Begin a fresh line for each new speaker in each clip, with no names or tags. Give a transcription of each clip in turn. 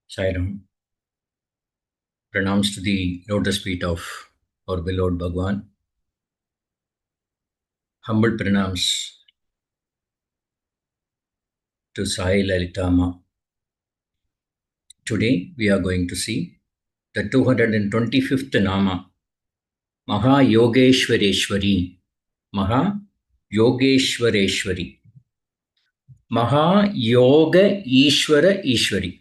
Sairam, pranams to the lotus feet of our beloved Bhagawan. Humble pranams to Sai Lalithamrutham. Today we are going to see the 225th Nama, Maha Yogeshwareshwari. Maha Yogeshwareshwari. Maha Yoga Ishwara Ishwari.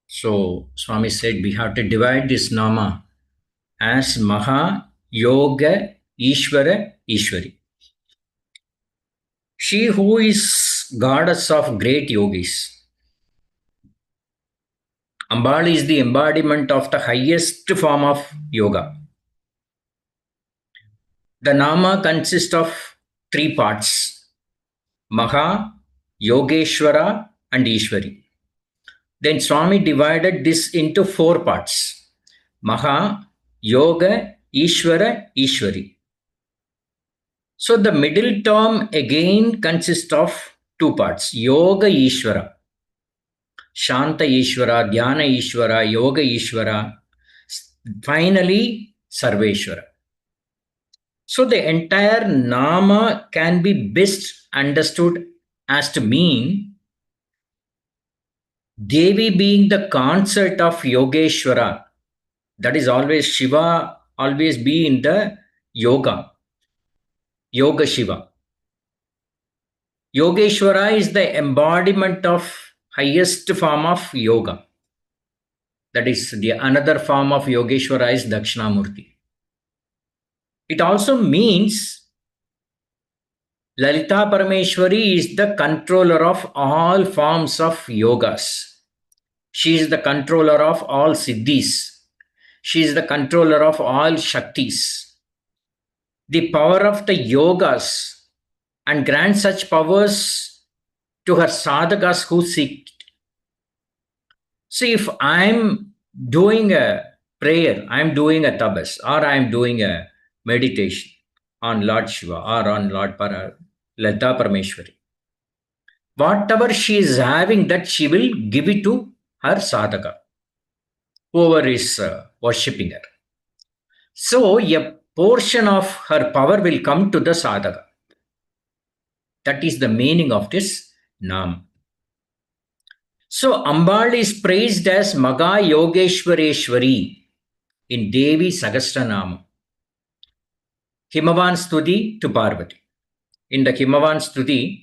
So Swami said we have to divide this Nama as Maha Yoga Ishwara Ishwari. She who is goddess of great yogis. Ambal is the embodiment of the highest form of yoga. The Nama consists of three parts: Maha, Yogeshwara, and Ishwari. Then Swami divided this into four parts: Maha, Yoga, Ishwara, Ishwari. So the middle term again consists of two parts: Yoga Ishwara. Shanta Ishvara, Dhyana Ishvara, Yoga Ishvara, finally Sarveshwara. So the entire Nama can be best understood as to mean Devi being the consort of Yogeshwara. That is always Shiva, always be in the Yoga. Yoga Shiva. Yogeshwara is the embodiment of highest form of yoga. That is, the another form of Yogeshwara is Dakshinamurti. It also means Lalita Parameshwari is the controller of all forms of yogas. She is the controller of all siddhis. She is the controller of all shaktis. The power of the yogas and grant such powers to her sadhakas who seek. See, if I'm doing a prayer, I'm doing a tabas, or I'm doing a meditation on Lord Shiva or on Lord Lalita Parameshwari, whatever she is having, that she will give it to her sadhaka, whoever is worshipping her. So a portion of her power will come to the sadhaka. That is the meaning of this Nam. So Ambal is praised as Maga Yogeshwareshwari in Devi Sahasranama. Himavan Stuti to Parvati. In the Himavan Stuti,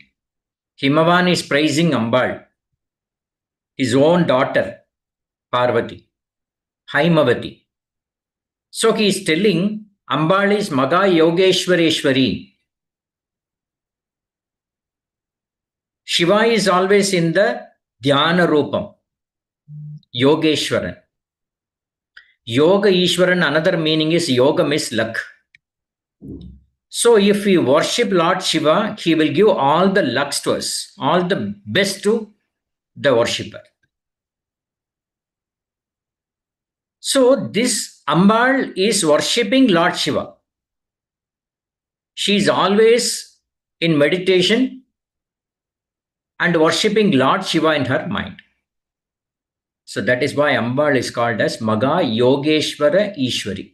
Himavan is praising Ambal, his own daughter, Parvati, Haimavati. So he is telling Ambal is Maga Yogeshwareshwari. Shiva is always in the Dhyana Rupam, Yogeshwaran. Yoga Ishwaran, another meaning is Yoga means luck. So if we worship Lord Shiva, he will give all the lucks to us, all the best to the worshipper. So this Ambal is worshipping Lord Shiva. She is always in meditation and worshipping Lord Shiva in her mind. So that is why Ambal is called as Maga Yogeshwara Ishwari.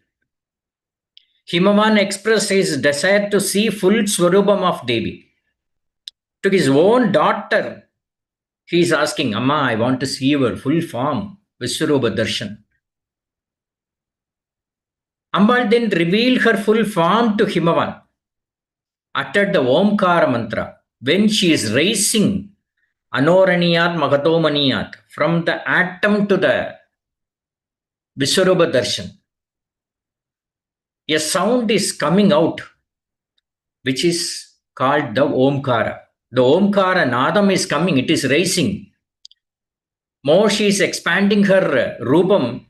Himavan expressed his desire to see full Swarupam of Devi. To his own daughter, he is asking, Amma, I want to see your full form, Viswarupa Darshan. Ambal then revealed her full form to Himavan, uttered the Omkara mantra. When she is raising Anoraniyat Magatomaniyat, from the atom to the Viswarupa Darshan, a sound is coming out, which is called the Omkara. The Omkara Nadam is coming, it is rising. More she is expanding her Rupam,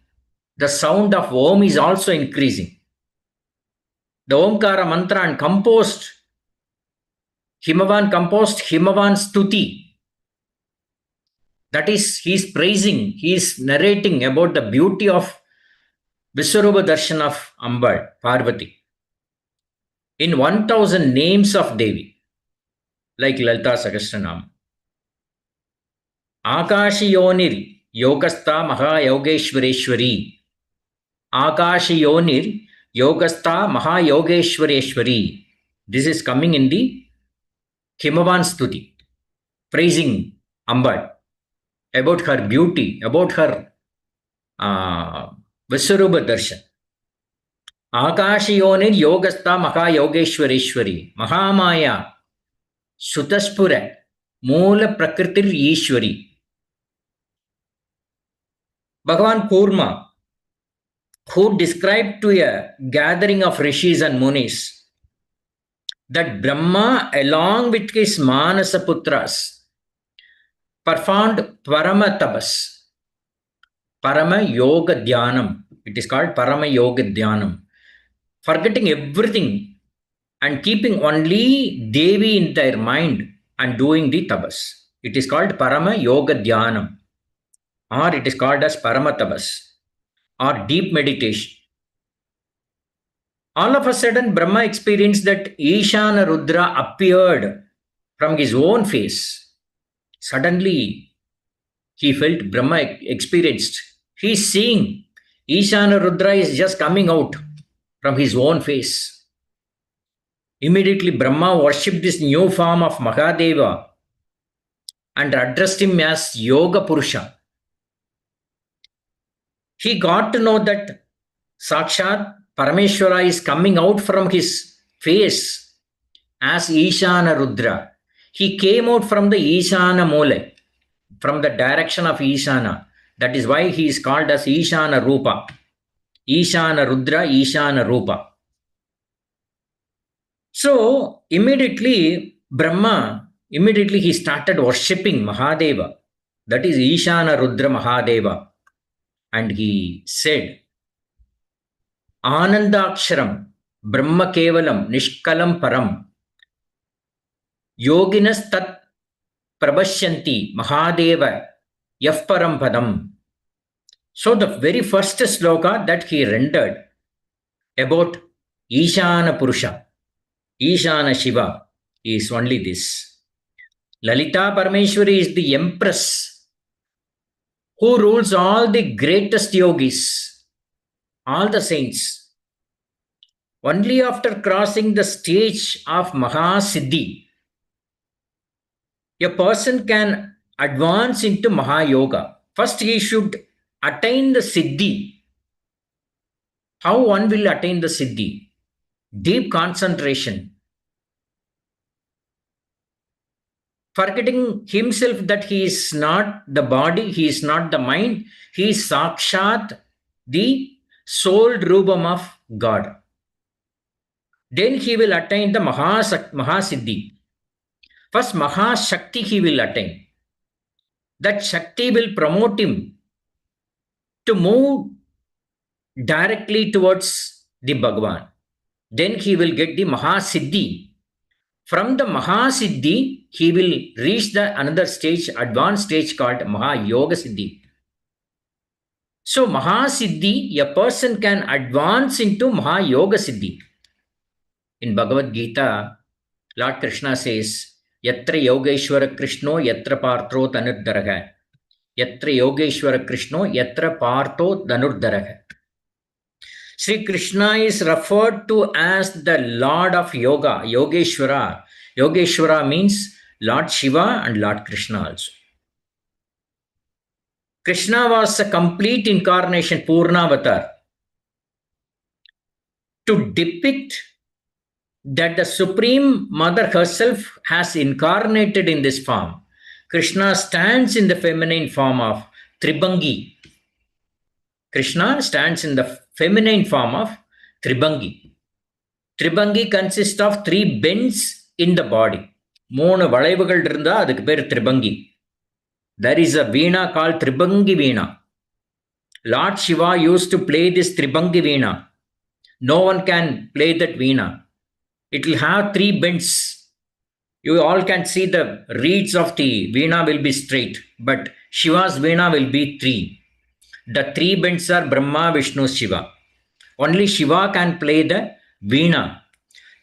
the sound of Om is also increasing. The Omkara mantra and composed, Himavan composed Himavan Stuti. That is, he is praising, he is narrating about the beauty of Viswarupa Darshan of Ambal, Parvati. In 1000 names of Devi, like Lalita Sahasranama. Akashi Yonir Yogastha Maha Yogeshwareshwari. Akashayonir Yogastha Maha Yogeshwareshwari. This is coming in the Himavan Stuti, praising Ambal about her beauty, about her Viswarupa Darshan. Akashayonir Yogastha Maha Yogeshwareshwari. Mahamaya Sutaspura Moola Prakritir Ishwari. Bhagavan Kurma, who described to a gathering of rishis and munis that Brahma, along with his Manasa Putras, performed Parama Tabas, Parama Yoga Dhyanam. It is called Parama Yoga Dhyanam. Forgetting everything and keeping only Devi in their mind and doing the Tabas. It is called Parama Yoga Dhyanam, or it is called as Parama Tabas, or deep meditation. All of a sudden, Brahma experienced that Ishana Rudra appeared from his own face. Suddenly, he felt Brahma experienced. He is seeing Ishana Rudra is just coming out from his own face. Immediately, Brahma worshipped this new form of Mahadeva and addressed him as Yoga Purusha. He got to know that Sakshat Parameshwara is coming out from his face as Ishana Rudra. He came out from the Ishana Mole, from the direction of Ishana. That is why he is called as Ishana Rupa. Ishana Rudra, Ishana Rupa. So, immediately he started worshipping Mahadeva. That is Ishana Rudra Mahadeva. And he said, Anandaksharam Brahma Kevalam Nishkalam Param Yoginas Tat Prabhashyanti Mahadeva Yaf Param Padam. So the very first sloka that he rendered about Ishana Purusha, Ishana Shiva, is only this. Lalita Parameshwari is the empress who rules all the greatest yogis, all the saints. Only after crossing the stage of Mahasiddhi, a person can advance into Mahayoga. First, he should attain the Siddhi. How one will attain the Siddhi? Deep concentration. Forgetting himself that he is not the body, he is not the mind, he is Sakshat, the soul Rupam of God. Then he will attain the Mahasiddhi. First, Mahashakti he will attain. That Shakti will promote him to move directly towards the Bhagavan. Then he will get the Mahasiddhi. From the Mahasiddhi, he will reach the another stage, advanced stage called Mahayoga Siddhi. So, Mahasiddhi, a person can advance into Mahayoga Siddhi. In Bhagavad Gita, Lord Krishna says, Yatra Yogeshwara Krishno Yatra Partho Dhanurdharaha. Yatra Yogeshwara Krishno Yatra Partho Dhanurdharaha. Sri Krishna is referred to as the Lord of Yoga, Yogeshwara. Yogeshwara means Lord Shiva and Lord Krishna also. Krishna was a complete incarnation, Purnavatar, to depict that the Supreme Mother herself has incarnated in this form. Krishna stands in the feminine form of Tribangi. Krishna stands in the feminine form of Tribangi. Tribangi consists of 3 bends in the body. 3 வளைவுகள் இருந்தா அதுக்கு பேர் Tribangi. There is a veena called Tribangi Veena. Lord Shiva used to play this Tribangi Veena. No one can play that Veena. It will have 3 bends. You all can see the reeds of the Veena will be straight, but Shiva's Veena will be 3. The 3 bends are Brahma, Vishnu, Shiva. Only Shiva can play the Veena.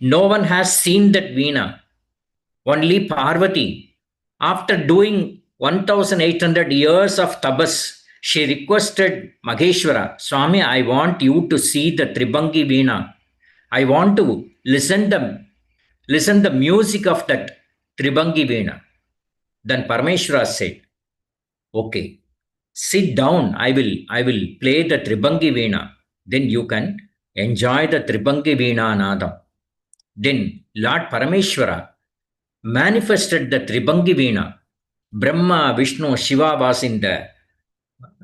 No one has seen that Veena. Only Parvati, after doing 1800 years of tabas, She requested Maheshwara, Swami, I want you to see the Tribangi Veena. I want to listen the music of that Tribangi Veena. Then Parameshwara said, okay, sit down. I will play the Tribangi Veena. Then you can enjoy the Tribangi Veena Nadam. Then Lord Parameshwara manifested the Tribangi Veena. Brahma, Vishnu, Shiva was in the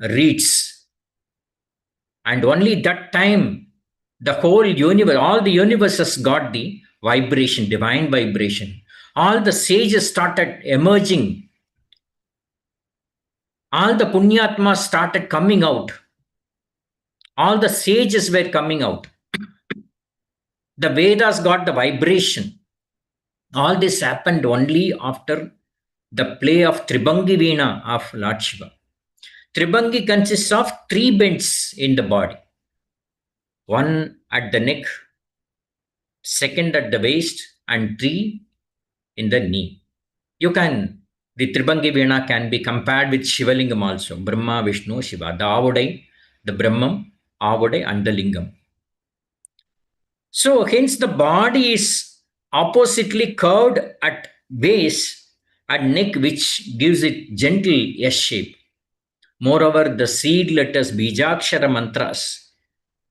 reeds. And only that time, the whole universe, all the universes got the vibration, divine vibration. All the sages started emerging. All the Punyatmas started coming out. All the sages were coming out. The Vedas got the vibration. All this happened only after the play of Tribangi Veena of Lord Shiva. Tribangi consists of 3 bends in the body. One at the neck, second at the waist, and 3 in the knee. The Tribangi Veena can be compared with Shivalingam also. Brahma, Vishnu, Shiva. The Avudai, the Brahmam, Avudai, and the Lingam. So hence the body is oppositely curved at base and neck, which gives it gentle S shape. Moreover, the seed letters Bijakshara mantras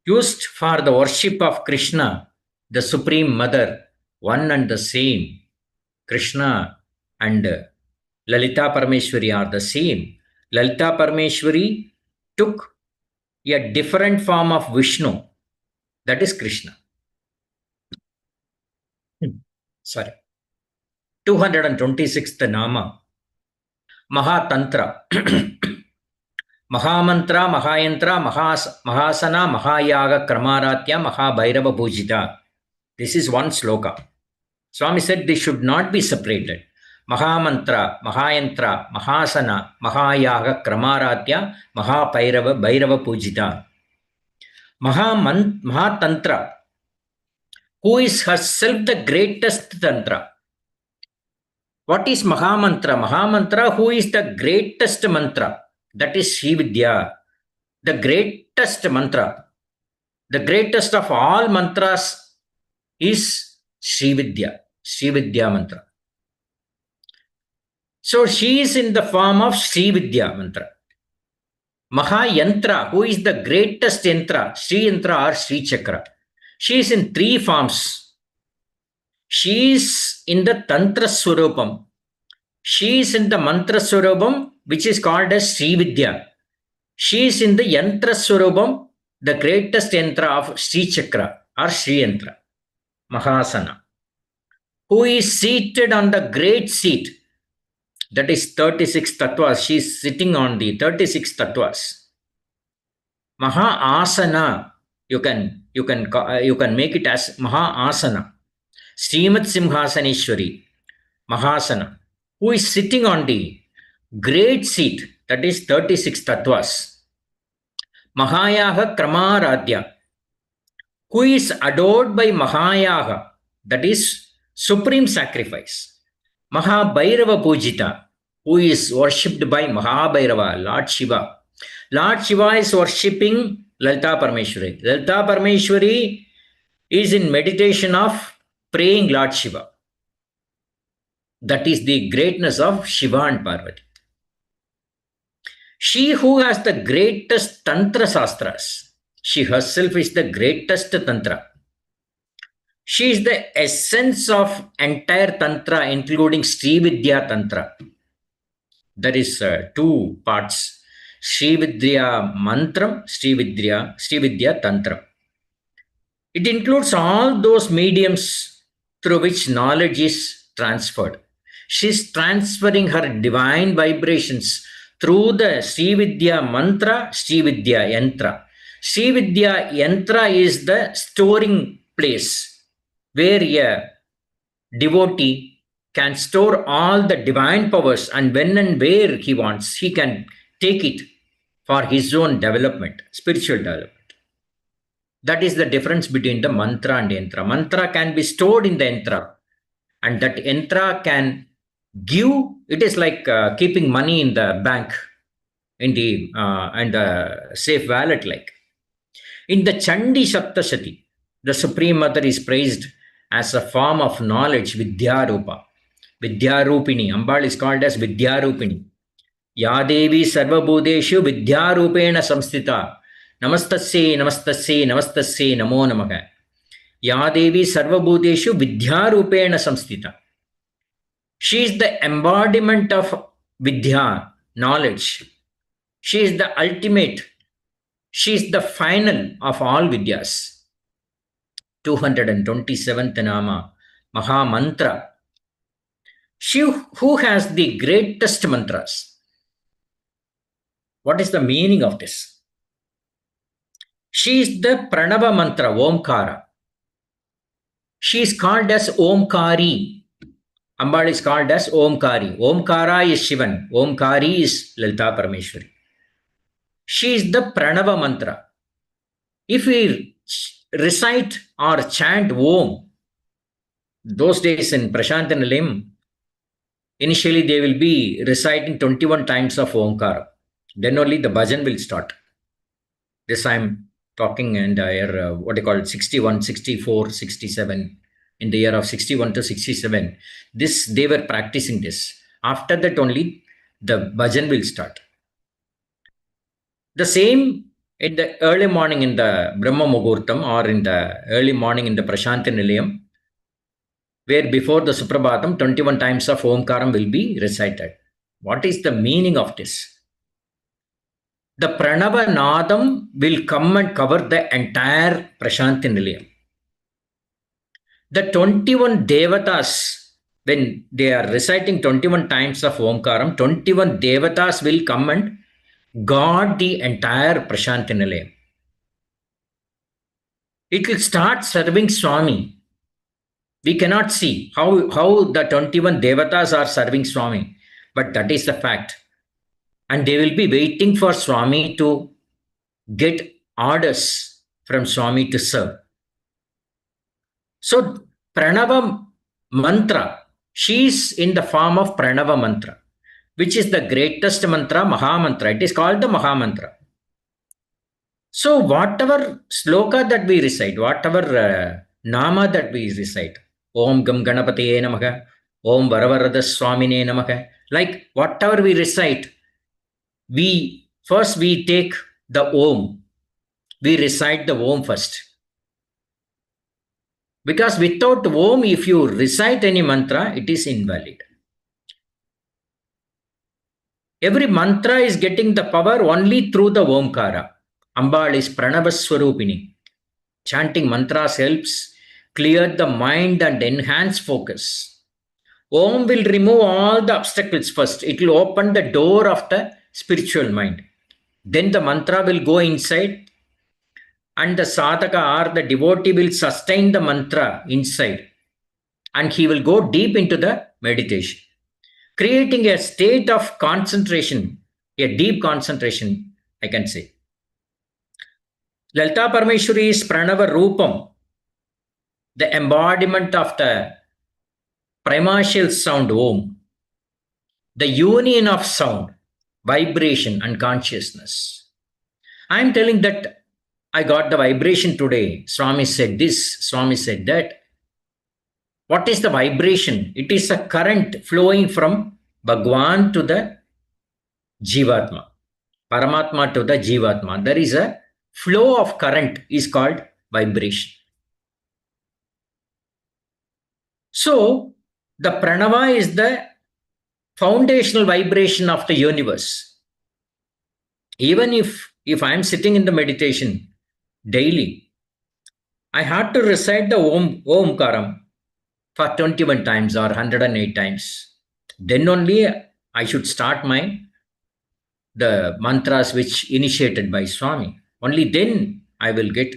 used for the worship of Krishna, the Supreme Mother, one and the same. Krishna and Lalita Parameshwari are the same. Lalita Parameshwari took a different form of Vishnu, that is Krishna. Sorry. 226th Nama, Mahatantra. Mahamantra, Mahayantra, Mahasana, Mahayaga, Kramaratya, Mahabhairava Pujita. This is one sloka. Swami said this should not be separated. Mahamantra, Mahayantra, Mahasana, Mahayaga, Kramaratya, Bhairava Pujita. Mahatantra, who is herself the greatest Tantra. What is Mahamantra? Mahamantra, who is the greatest mantra? That is Sri Vidya. The greatest mantra. The greatest of all mantras is Sri Vidya. Sri Vidya mantra. So she is in the form of Sri Vidya mantra. Mahayantra, who is the greatest yantra, Sri Yantra or Sri Chakra. She is in 3 forms. She is in the Tantra Swarupam. She is in the Mantra Swarupam, which is called as Sri Vidya. She is in the Yantra Swarupam, the greatest yantra of Sri Chakra or Sri Yantra, Mahasana, who is seated on the great seat. That is 36 tattvas. She is sitting on the 36 tattvas. Maha-asana, you can make it as Maha-asana. Srimad Simhasaneshwari, Mahasana, who is sitting on the great seat, that is 36 tattvas. Mahayaga Kramaradya, who is adored by Mahayaga, that is supreme sacrifice. Mahabhairava Pujita, who is worshipped by Mahabhairava, Lord Shiva. Lord Shiva is worshipping Lalita Parameshwari. Lalita Parameshwari is in meditation of praying Lord Shiva. That is the greatness of Shiva and Parvati. She who has the greatest Tantra Sastras, she herself is the greatest Tantra. She is the essence of entire Tantra, including Sri Vidya Tantra. There is 2 parts. Sri Vidya Mantram, Sri Vidya Tantra. It includes all those mediums through which knowledge is transferred. She is transferring her divine vibrations through the Sri Vidya Mantra, Sri Vidya Yantra. Sri Vidya Yantra is the storing place where a devotee can store all the divine powers, and when and where he wants, he can take it for his own development, spiritual development. That is the difference between the mantra and yantra. Mantra can be stored in the yantra, and that yantra can give, it is like keeping money in the bank. in the and the safe wallet like. In the Chandi Saptashati, the Supreme Mother is praised as a form of knowledge, Vidyarupa. Vidyarupini. Ambal is called as Vidyarupini. Yadevi Sarvabhudeshu Vidyarupena Samstita. Namastasye, Namastasye, Namastasye, Namo Namaha. Yadevi Sarvabhudeshu Vidyarupena Samstita. She is the embodiment of Vidya, knowledge. She is the ultimate. She is the final of all Vidyas. 227th Nama, Maha Mantra. She who has the greatest mantras. What is the meaning of this? She is the Pranava mantra, Omkara. She is called as Omkari. Ambal is called as Omkari. Omkara is Shivan. Omkari is Lalita Parameshwari. She is the Pranava mantra. If we recite or chant Om, those days in Prashant and Nilayam, initially they will be reciting 21 times of Omkara. Then only the bhajan will start. This I am talking in the year, what you call it, 61, 64, 67. In the year of 61 to 67. This, they were practicing this. After that only the bhajan will start. The same in the early morning in the Brahma Muhurtam or in the early morning in the Prashanti Nilayam, where before the Suprabhatam 21 times of Omkaram will be recited. What is the meaning of this? The Pranava Nadam will come and cover the entire Prashanti Nilayam. The 21 Devatas, when they are reciting 21 times of Omkaram, 21 Devatas will come and guard the entire Prashanti Nilayam. It will start serving Swami. We cannot see how the 21 Devatas are serving Swami, but that is the fact. And they will be waiting for Swami to get orders from Swami to serve. So, Pranava mantra, she is in the form of Pranava mantra, which is the greatest mantra, Maha mantra. It is called the Maha mantra. So, whatever sloka that we recite, whatever nama that we recite, Om Gam Ganapataye Namaha, Om Varavarada Swamine Namaha, like whatever we recite, we take the Om. We recite the Om first. Because without Om, if you recite any mantra, it is invalid. Every mantra is getting the power only through the Omkara. Ambal is Pranavaswarupini. Chanting mantras helps clear the mind and enhance focus. Om will remove all the obstacles first. It will open the door of the spiritual mind. Then the mantra will go inside and the sadhaka or the devotee will sustain the mantra inside and he will go deep into the meditation, creating a state of concentration, a deep concentration, I can say. Lalita Parameshwari is Pranava Rupam, the embodiment of the primordial sound Om, the union of sound, vibration and consciousness. I am telling that I got the vibration today. Swami said this, Swami said that. What is the vibration? It is a current flowing from Bhagawan to the Jivatma, Paramatma to the Jivatma. There is a flow of current is called vibration. So, the Pranava is the foundational vibration of the universe. Even if I am sitting in the meditation daily, I had to recite the Omkaram for 21 times or 108 times. Then only I should start the mantras which initiated by Swami. Only then I will get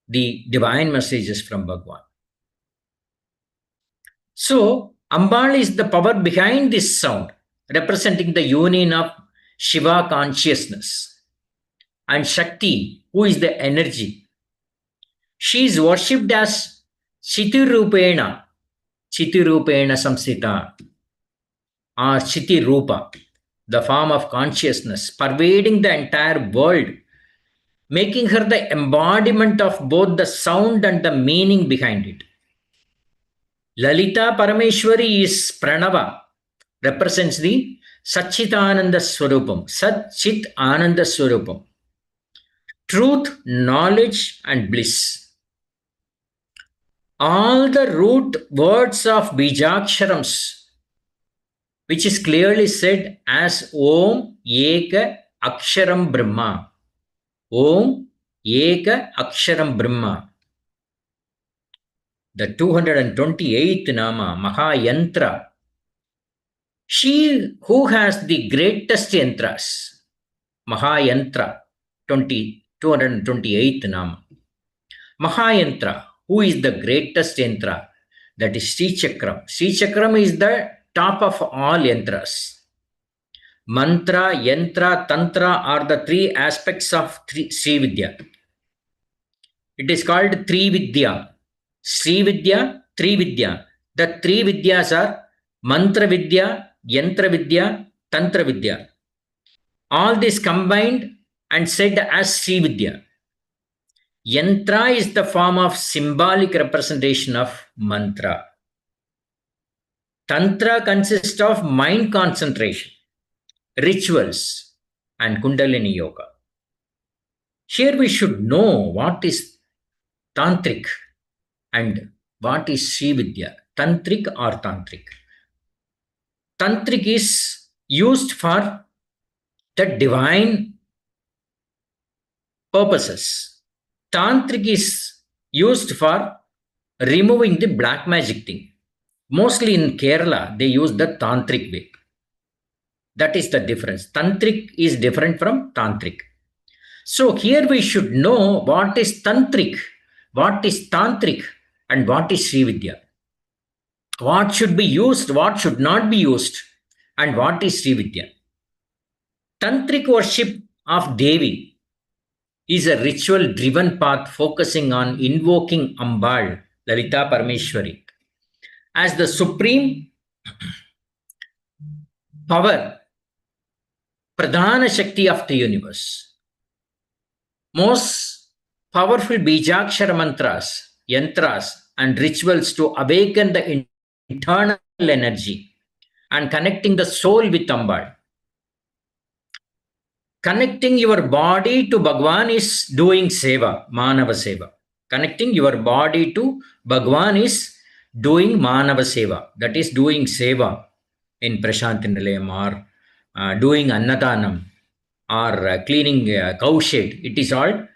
the divine messages from Bhagawan. So, Ambal is the power behind this sound, representing the union of Shiva consciousness and Shakti, who is the energy. She is worshipped as Chitirupena Samsita or Chitirupa. the form of consciousness, pervading the entire world, making her the embodiment of both the sound and the meaning behind it. Lalita Parameshwari is Pranava, represents the Satchitananda Swarupam, Satchit Ananda Swarupam, truth, knowledge, and bliss. All the root words of Bijaksharams, which is clearly said as Om Eka Aksharam Brahma. Om Eka Aksharam Brahma. The 228th Nama, Mahayantra. She who has the greatest yantras, Mahayantra, 228th Nama. Mahayantra, who is the greatest yantra? That is Sri Chakram. Sri Chakram is the top of all yantras. Mantra, yantra, tantra are the three aspects of Sri Vidya. It is called Trividya. Sri Vidya, Trividya. The three Vidyas are Mantra Vidya, Yantra Vidya, Tantra Vidya. All this combined and said as Sri Vidya. Yantra is the form of symbolic representation of mantra. Tantra consists of mind concentration, rituals, and Kundalini Yoga. Here we should know what is Tantric and what is Sri Vidya. Tantric or Tantric. Tantric is used for the divine purposes. Tantric is used for removing the black magic thing. Mostly in Kerala, they use the Tantric way. That is the difference. Tantric is different from Tantric. So here we should know what is Tantric, what is Tantric, and what is Sri Vidya. What should be used, what should not be used, and what is Sri Vidya. Tantric worship of Devi is a ritual-driven path focusing on invoking Ambal, Lalita Parameshwari, as the supreme power, Pradhana Shakti of the universe. Most powerful Bijakshara mantras, yantras, and rituals to awaken the internal energy and connecting the soul with Ambal. Connecting your body to Bhagawan is doing seva, Manava Seva. Connecting your body to Bhagawan is doing Manava Seva. That is doing seva in Prashanti Nilayam or doing Annadanam or cleaning a cow shed. It is all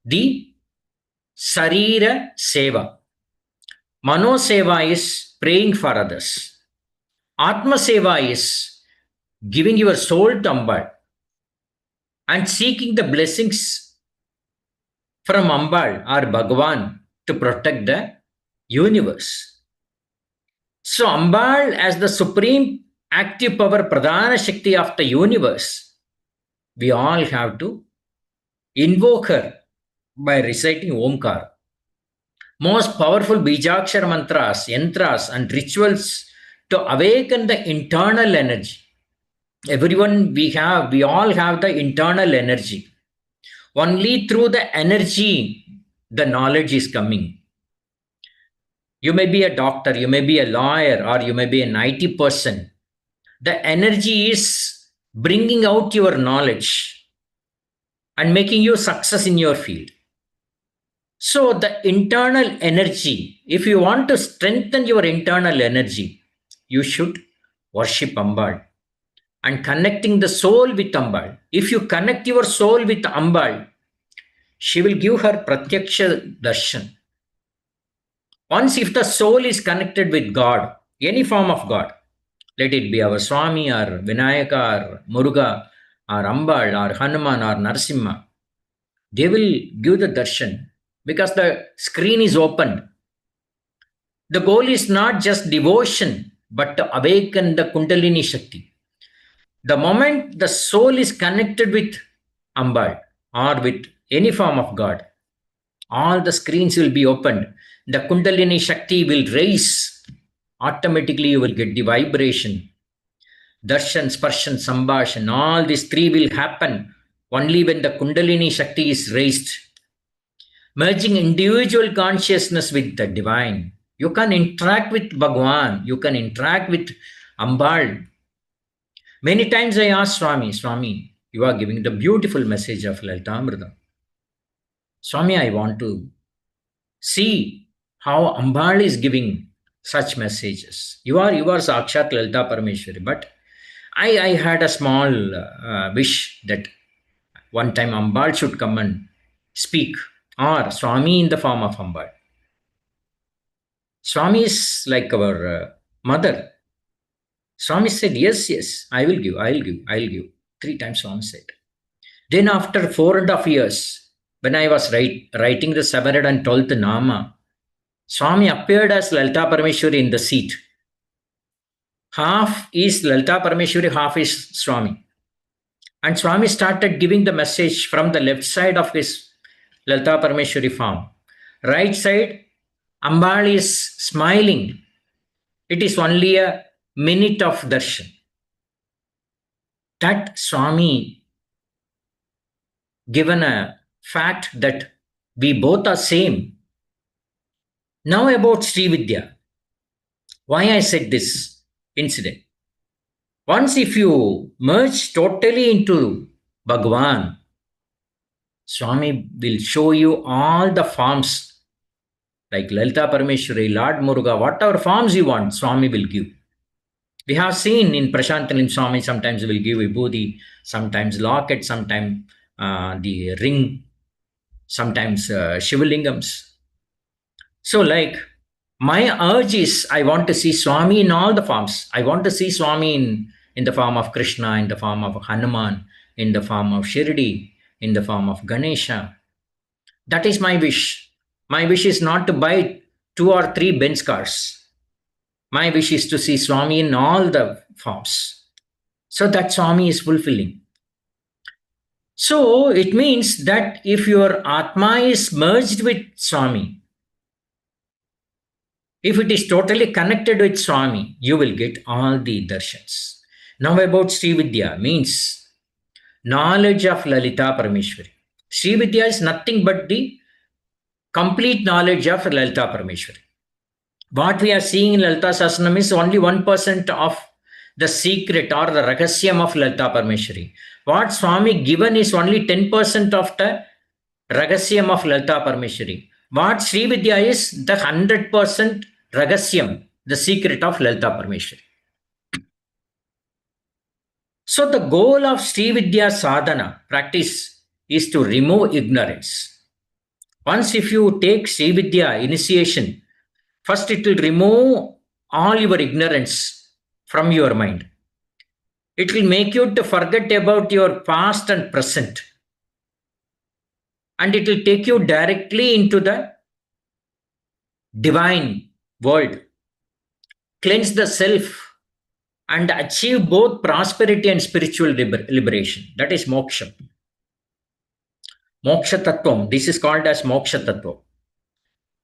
the Sarira Seva. Mano Seva is praying for others. Atma Seva is giving your soul to Ambal and seeking the blessings from Ambal or Bhagavan to protect the universe. So Ambal as the supreme active power, Pradhana Shakti of the universe, we all have to invoke her by reciting Omkar. Most powerful Bijakshara mantras, yantras, and rituals to awaken the internal energy. Everyone we all have the internal energy. Only through the energy the knowledge is coming. You may be a doctor, you may be a lawyer, or you may be an IT person. The energy is bringing out your knowledge and making you success in your field. So the internal energy, if you want to strengthen your internal energy, you should worship Ambal and connecting the soul with Ambal. If you connect your soul with Ambal, she will give her Pratyaksha Darshan. Once if the soul is connected with God, any form of God, let it be our Swami or Vinayaka or Muruga or Ambal or Hanuman or Narasimha, they will give the darshan because the screen is opened. The goal is not just devotion, but to awaken the Kundalini Shakti. The moment the soul is connected with Ambal or with any form of God, all the screens will be opened. The Kundalini Shakti will raise. Automatically you will get the vibration. Darshan, Sparshan, Sambhashan, all these three will happen only when the Kundalini Shakti is raised. Merging individual consciousness with the divine. You can interact with Bhagawan, you can interact with Ambal. Many times I ask Swami, Swami, you are giving the beautiful message of Lalithamrutham. Swami, I want to see how Ambal is giving such messages. You are Sakshat Lalita Parameshwari, but I had a small wish that one time Ambal should come and speak, or Swami in the form of Ambal. Swami is like our mother. Swami said, yes, I will give. 3 times Swami said. Then after 4.5 years, when I was writing the 712th Nama, Swami appeared as Lalita Parameshwari in the seat. Half is Lalita Parameshwari, half is Swami. And Swami started giving the message from the left side of his Lalita Parameshwari form. Right side, Ambal is smiling. It is only a minute of darshan. That Swami given a fact that we both are same. Now about Sri Vidya. Why I said this incident. Once if you merge totally into Bhagavan, Swami will show you all the forms like Lalita Parameshwari, Lord Muruga, whatever forms you want, Swami will give. We have seen in Prashantalim Swami, sometimes will give vibhuti, sometimes locket, sometimes the ring, sometimes Shivalingams. So like, my urge is, I want to see Swami in all the forms. I want to see Swami in the form of Krishna, in the form of Hanuman, in the form of Shirdi, in the form of Ganesha. That is my wish. My wish is not to buy 2 or 3 Benz cars. My wish is to see Swami in all the forms. So that Swami is fulfilling. So it means that if your Atma is merged with Swami, if it is totally connected with Swami, you will get all the darshans. Now about Sri Vidya means knowledge of Lalita Parameshwari. Sri Vidya is nothing but the complete knowledge of Lalita Parameshwari. What we are seeing in Lalita Sahasranam is only 1% of the secret or the Ragasyam of Lalita Parameshwari. What Swami given is only 10% of the Ragasyam of Lalita Parameshwari. What Sri Vidya is the 100% Ragasyam, the secret of Lalita Parameshwari. So the goal of Sri Vidya sadhana practice is to remove ignorance. Once if you take Sri Vidya initiation, first it will remove all your ignorance from your mind. It will make you to forget about your past and present. And it will take you directly into the divine world. Cleanse the self and achieve both prosperity and spiritual liberation. That is moksha. Moksha Tattvam. This is called as Moksha Tattva.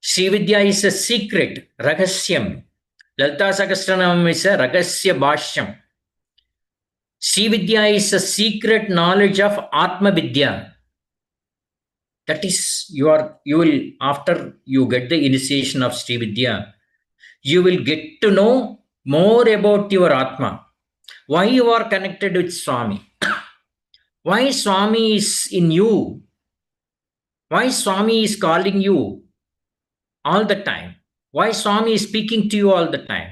Sri Vidya is a secret, Ragasyam. Lalita Sahasranam is a Ragasya Bhashyam. Sri Vidya is a secret knowledge of Atma Vidya. That is, you will, after you get the initiation of Sri Vidya, you will get to know more about your Atma. Why you are connected with Swami. Why Swami is in you. Why Swami is calling you all the time. Why Swami is speaking to you all the time.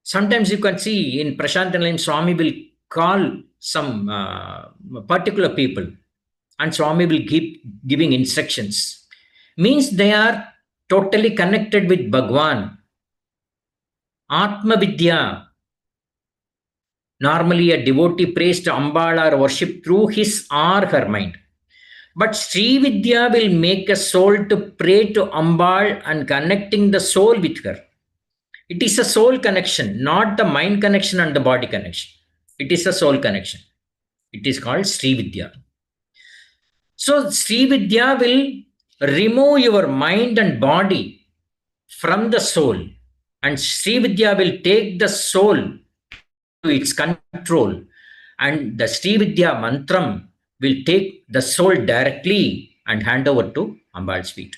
Sometimes you can see in Prashantalayam, Swami will call some particular people and Swami will keep giving instructions. Means they are totally connected with Bhagavan. Atma Vidya. Normally a devotee prays to Ambala or worship through his or her mind. But Sri Vidya will make a soul to pray to Ambal and connecting the soul with her. It is a soul connection, not the mind connection and the body connection. It is a soul connection. It is called Sri Vidya. So Sri Vidya will remove your mind and body from the soul. And Sri Vidya will take the soul its control, and the Srividya mantram will take the soul directly and hand over to Ambal's feet.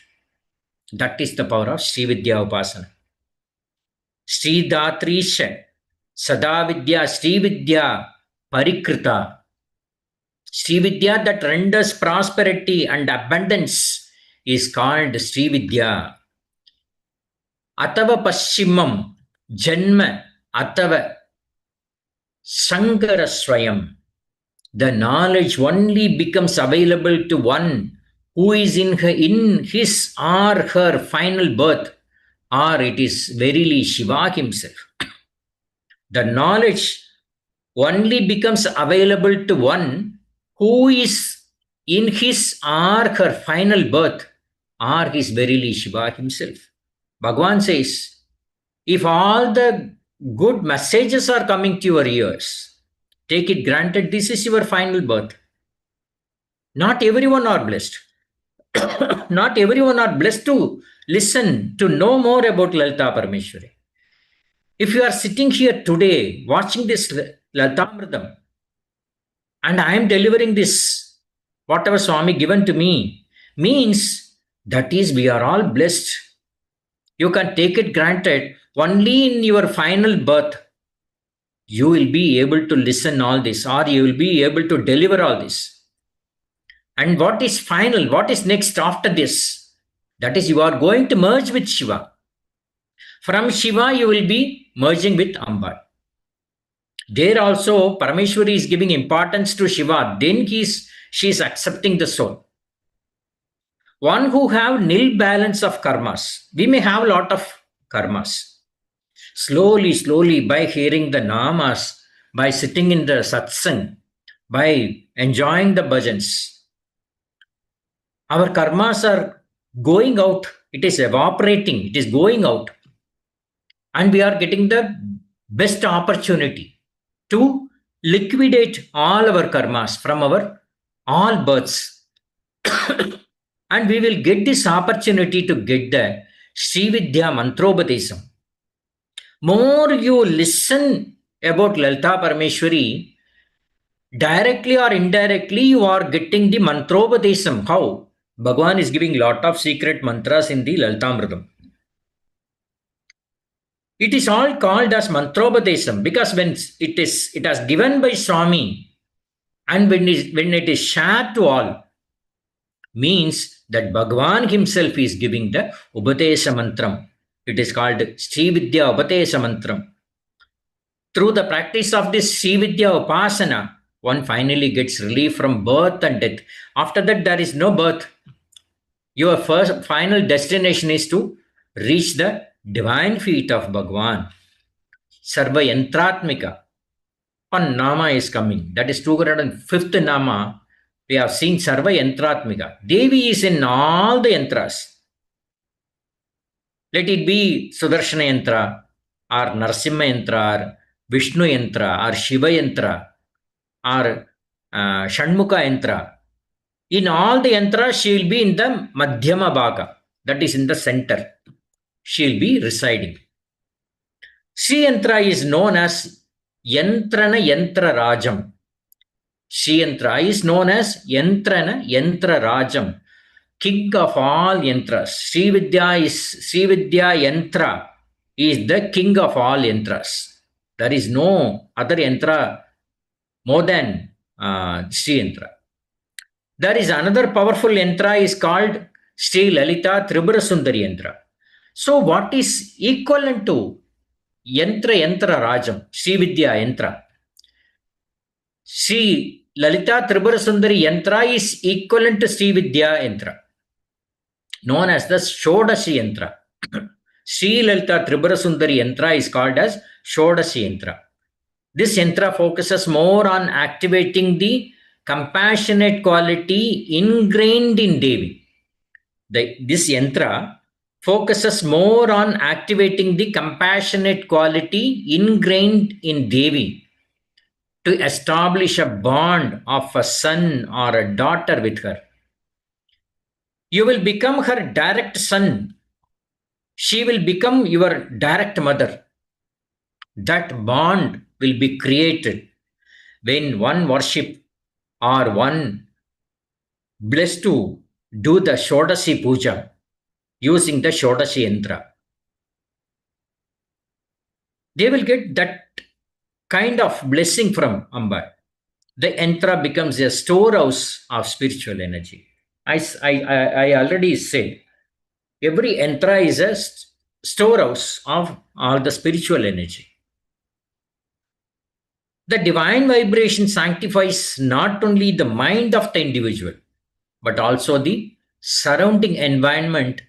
That is the power of Srividya Upasana. Sridhatrisha Sadavidya Srividya Parikrita. Srividya that renders prosperity and abundance is called Srividya. Atava Paschimam Janma Atava Sankara Swayam. The knowledge only becomes available to one who is in his or her final birth, or it is verily Shiva himself. The knowledge only becomes available to one who is in his or her final birth, or is verily Shiva himself. Bhagawan says, if all the good messages are coming to your ears, take it granted this is your final birth. Not everyone are blessed. Not everyone are blessed to listen, to know more about Lalita Parameshwari. If you are sitting here today watching this Lalithamrutham, and I am delivering this, whatever Swami given to me, means that is we are all blessed. You can take it granted only in your final birth you will be able to listen all this, or you will be able to deliver all this. And what is final? What is next after this? That is, you are going to merge with Shiva. From Shiva, you will be merging with Amba. There also, Parameshwari is giving importance to Shiva. Then she is accepting the soul. One who have nil balance of karmas. We may have a lot of karmas. Slowly, by hearing the namas, by sitting in the satsang, by enjoying the bhajans, our karmas are going out. It is evaporating. It is going out. And we are getting the best opportunity to liquidate all our karmas from our all births. And we will get this opportunity to get the Srividya Mantrobadesam. More you listen about Lalita Parameshwari, directly or indirectly you are getting the Mantrobadesam. How? Bhagawan is giving lot of secret mantras in the Lalithamrutham. It is all called as Mantrobadesam because when it has given by Swami and when it is shared to all, means that Bhagavan himself is giving the Upadesha Mantram. It is called Srividya Upadesha Mantram. Through the practice of this Srividya Upasana, one finally gets relief from birth and death. After that, there is no birth. Your first final destination is to reach the divine feet of Bhagavan. Sarva Yantratmika. One nama is coming. That is 205th nama. We have seen Sarva Yantratmika. Devi is in all the yantras. Let it be Sudarshana Yantra, or Narasimha Yantra, or Vishnu Yantra, or Shiva Yantra, or Shanmukha Yantra. In all the yantras, she will be in the Madhyama Bhaga, that is in the center. She will be residing. Sri Yantra is known as Yantrana Yantra Rajam. Sri Yantra is known as Yantrana Yantra Rajam, king of all yantras. Srividya Yantra is the king of all yantras. There is no other yantra more than Sri Yantra. There is another powerful yantra is called Sri Lalita Tribhura Sundari Yantra. So what is equivalent to Yantra Rajam, Srividya Yantra? Sri Lalita Tribhura Sundari Yantra is equivalent to Srividya Yantra, known as the Shodashi Yantra. Sri Lalita Tribhura Sundari Yantra is called as Shodashi Yantra. This yantra focuses more on activating the compassionate quality ingrained in Devi. This yantra focuses more on activating the compassionate quality ingrained in Devi to establish a bond of a son or a daughter with her. You will become her direct son. She will become your direct mother. That bond will be created when one worship or one blessed to do the Shodashi Puja using the Shodashi Yantra. They will get that kind of blessing from Amba. The yantra becomes a storehouse of spiritual energy. I already said, every yantra is a storehouse of all the spiritual energy. The divine vibration sanctifies not only the mind of the individual, but also the surrounding environment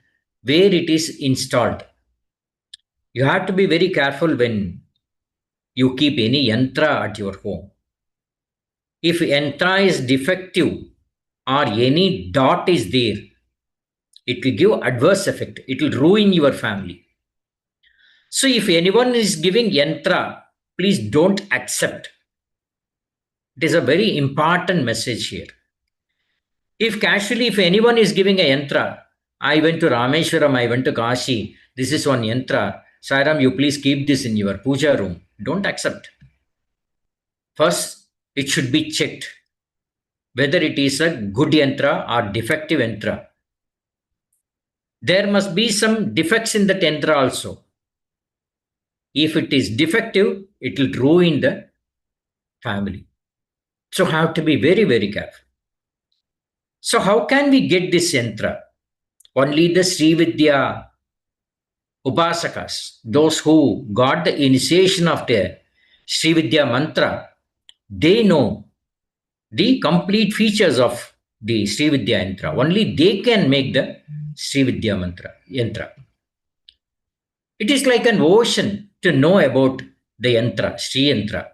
where it is installed. You have to be very careful when you keep any yantra at your home. If yantra is defective or any dot is there, it will give adverse effect. It will ruin your family. So if anyone is giving yantra, please don't accept. It is a very important message here. If anyone is giving a yantra, I went to Rameshwaram, I went to Kashi, this is one yantra, Sairam, you please keep this in your puja room. Don't accept. First, it should be checked whether it is a good yantra or defective yantra. There must be some defects in the yantra also. If it is defective, it will ruin the family. So have to be very, very careful. So how can we get this yantra? Only the Sri Vidya Upasakas, those who got the initiation of the Sri Vidya mantra, they know the complete features of the Sri Vidya yantra. Only they can make the Sri Vidya yantra. It is like an ocean to know about the yantra, Sri yantra,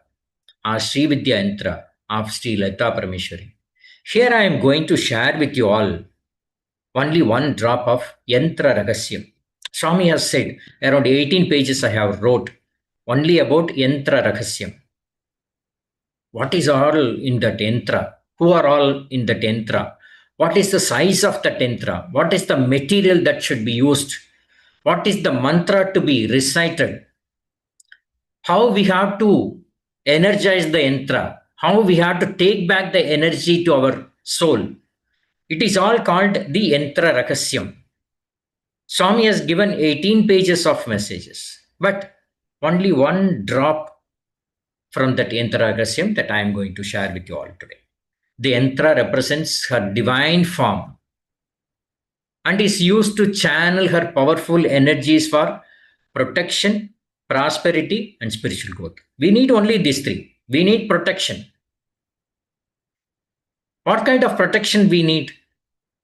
or Sri Vidya yantra of Sri Lalita Parameshwari. Here I am going to share with you all only one drop of yantra ragasyam. Swami has said, around 18 pages I have wrote only about yantra ragasyam. What is all in that yantra? Who are all in that yantra? What is the size of that yantra? What is the material that should be used? What is the mantra to be recited? How we have to energize the yantra? How we have to take back the energy to our soul? It is all called the yantra ragasyam. Swami has given 18 pages of messages, but only one drop from that yantra ragasyam that I am going to share with you all today. The yantra represents her divine form and is used to channel her powerful energies for protection, prosperity, and spiritual growth. We need only these three. We need protection. What kind of protection we need?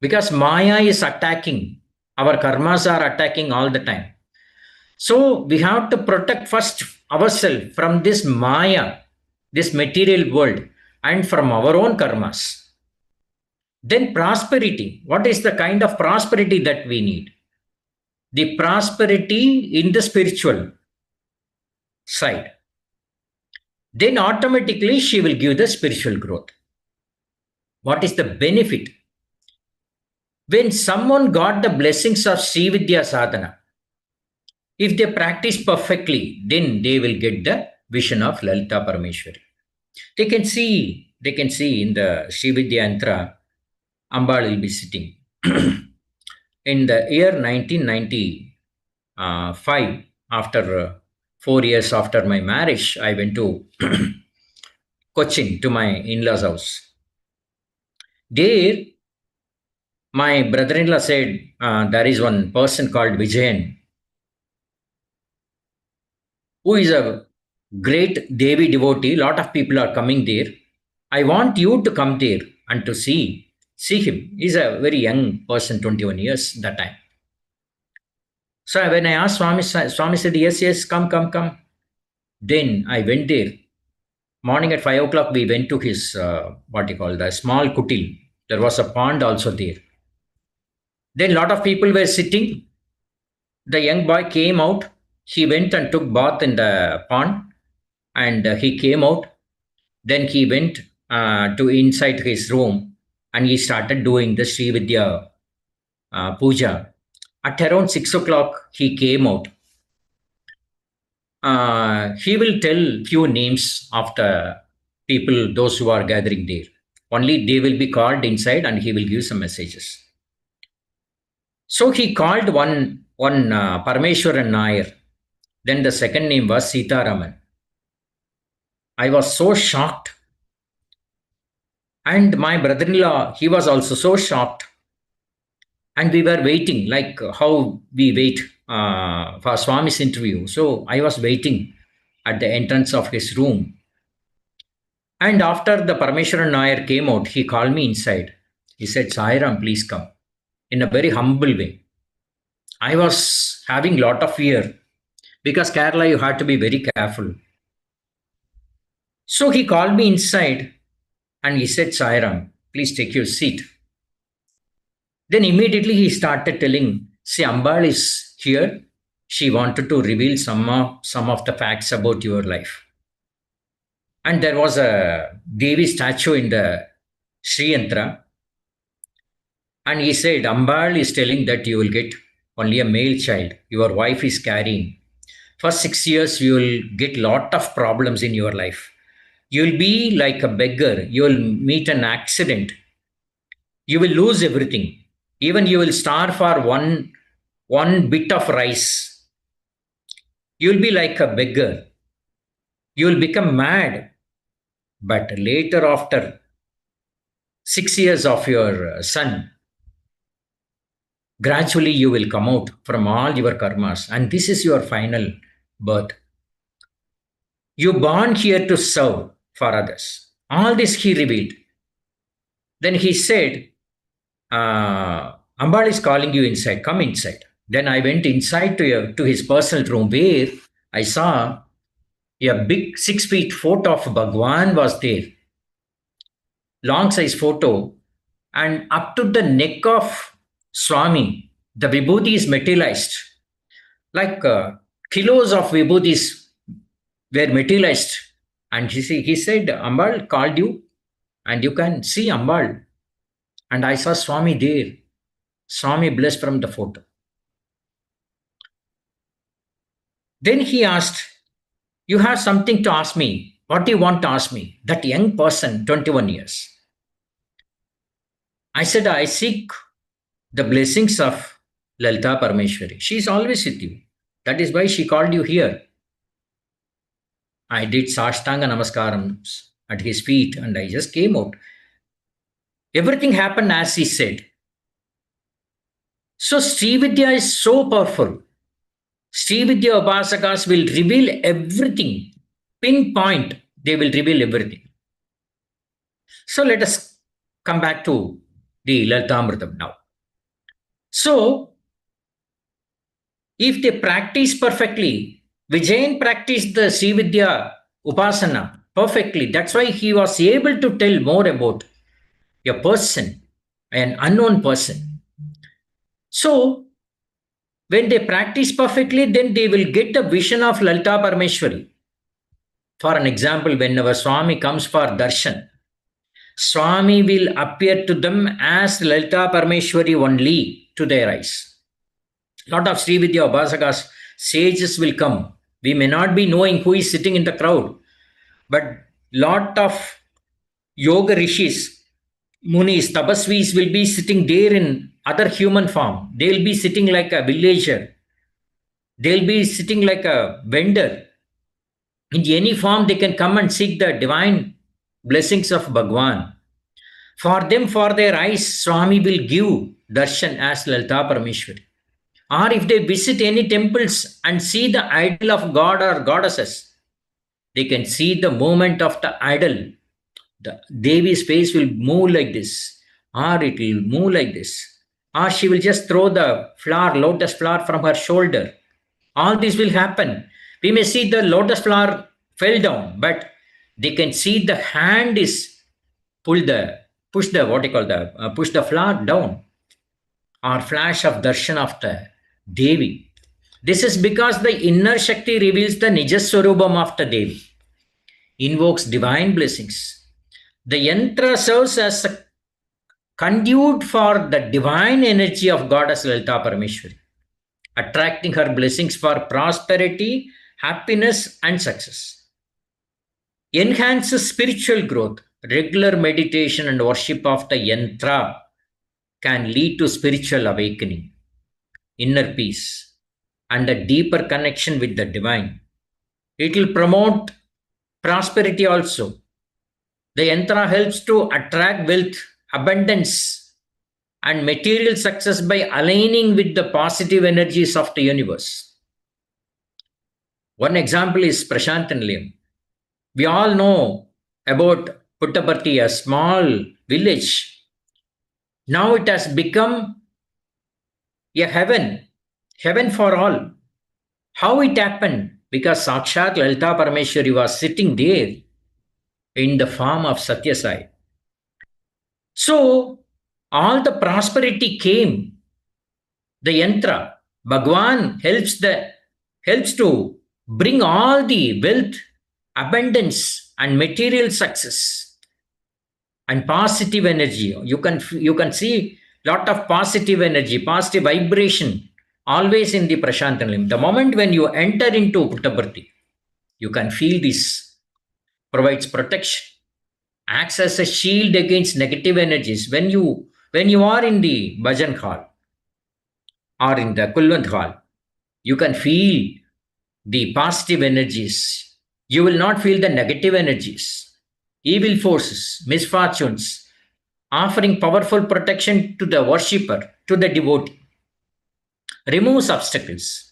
Because Maya is attacking. Our karmas are attacking all the time. So we have to protect first ourselves from this Maya, this material world, and from our own karmas. Then prosperity. What is the kind of prosperity that we need? The prosperity in the spiritual side. Then automatically she will give the spiritual growth. What is the benefit? When someone got the blessings of Sri Vidya Sadhana, if they practice perfectly, then they will get the vision of Lalita Parameshwari. They can see in the Sri Vidya Yantra, Ambal will be sitting. In the year 1995, after 4 years after my marriage, I went to Cochin to my in-laws' house. There, my brother-in-law said, there is one person called Vijayan, who is a great Devi devotee. Lot of people are coming there. I want you to come there and to see him. He's a very young person, 21 years that time. So when I asked Swami said, yes, come. Then I went there. Morning at 5 o'clock, we went to his, the small kutil. There was a pond also there. Then lot of people were sitting. The young boy came out. He went and took bath in the pond, and he came out. Then he went to inside his room, and he started doing the Sri Vidya puja. At around 6 o'clock, he came out. he will tell few names of the people, those who are gathering there. Only they will be called inside and he will give some messages. So he called one Parameshwaran Nair. Then the second name was Sitaraman. I was so shocked. And my brother-in-law, he was also so shocked. And we were waiting, like how we wait for Swami's interview. So I was waiting at the entrance of his room. And after the Parameshwaran Nair came out, he called me inside. He said, Sairam, please come. In a very humble way. I was having a lot of fear because Kerala, you had to be very careful. So he called me inside and he said, Sairam, please take your seat. Then immediately he started telling, see, Ambal is here. She wanted to reveal some of the facts about your life. And there was a Devi statue in the Sri Yantra. And he said, Ambal is telling that you will get only a male child. Your wife is carrying. For 6 years, you will get lot of problems in your life. You will be like a beggar. You will meet an accident. You will lose everything. Even you will starve for one bit of rice. You will be like a beggar. You will become mad. But later, after 6 years of your son, gradually you will come out from all your karmas. And this is your final birth. You born here to serve for others. All this he revealed. Then he said, Ambal is calling you inside. Come inside. Then I went inside to his personal room where I saw a big 6 feet photo of Bhagawan was there. Long size photo. And up to the neck of Swami, the vibhuti is materialized. Like kilos of vibhutis were materialized. And he said, Ambal called you and you can see Ambal. And I saw Swami there. Swami blessed from the photo. Then he asked, you have something to ask me. What do you want to ask me? That young person, 21 years. I said, I seek the blessings of Lalita Parameshwari. She is always with you. That is why she called you here. I did Sashtanga Namaskarams at his feet and I just came out. Everything happened as he said. So Srividya is so powerful. Srividya Upasakas will reveal everything. Pinpoint, they will reveal everything. So let us come back to the Lalithamrutham now. So, if they practice perfectly, Vijayan practiced the Srividya Upasana perfectly. That's why he was able to tell more about a person, an unknown person. So, when they practice perfectly, then they will get the vision of Lalita Parameshwari. For an example, whenever Swami comes for darshan, Swami will appear to them as Lalita Parameshwari only to their eyes. Lot of Srividya Upasakas, sages will come. We may not be knowing who is sitting in the crowd, but lot of yoga rishis, munis, tapasvis will be sitting there in other human form. They will be sitting like a villager. They will be sitting like a vendor. In any form, they can come and seek the divine blessings of Bhagawan. For them, for their eyes, Swami will give darshan as Lalita Parameshwari. Or if they visit any temples and see the idol of god or goddesses, they can see the movement of the idol. The Devi's face will move like this, or it will move like this, or she will just throw the flower, lotus flower from her shoulder. All this will happen. We may see the lotus flower fell down, but they can see the hand is push the flower down, or flash of darshan of the Devi. This is because the inner Shakti reveals the Nijaswarubam of the Devi, invokes divine blessings. The yantra serves as a conduit for the divine energy of Goddess Lalita Parameshwari, attracting her blessings for prosperity, happiness, and success. Enhances spiritual growth. Regular meditation and worship of the yantra can lead to spiritual awakening, inner peace, and a deeper connection with the divine. It will promote prosperity also. The yantra helps to attract wealth, abundance, and material success by aligning with the positive energies of the universe. One example is Prashantaniliyam. We all know about Puttaparthi, a small village. Now it has become a heaven for all. How it happened? Because Sakshat Lalita Parameshwari was sitting there in the form of Sathya Sai. So all the prosperity came. The yantra, Bhagawan helps to bring all the wealth, abundance, and material success and positive energy. You can see lot of positive energy, positive vibration always in the Prashantaniliyam. The moment when you enter into Puttaparthi, you can feel this. Provides protection, acts as a shield against negative energies. When you are in the bhajan hall or in the Kulwant hall, you can feel the positive energies. You will not feel the negative energies, evil forces, misfortunes, offering powerful protection to the worshipper, to the devotee. Removes obstacles,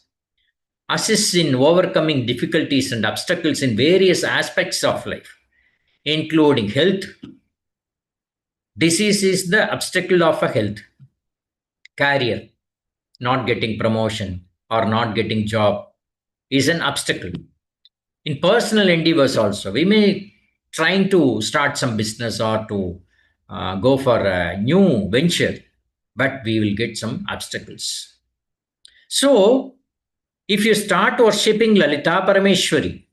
assists in overcoming difficulties and obstacles in various aspects of life, including health. Disease is the obstacle of a health. Career, not getting promotion or not getting job is an obstacle. In personal endeavors also, we may trying to start some business or to go for a new venture, but we will get some obstacles. So, if you start worshipping Lalita Parameshwari,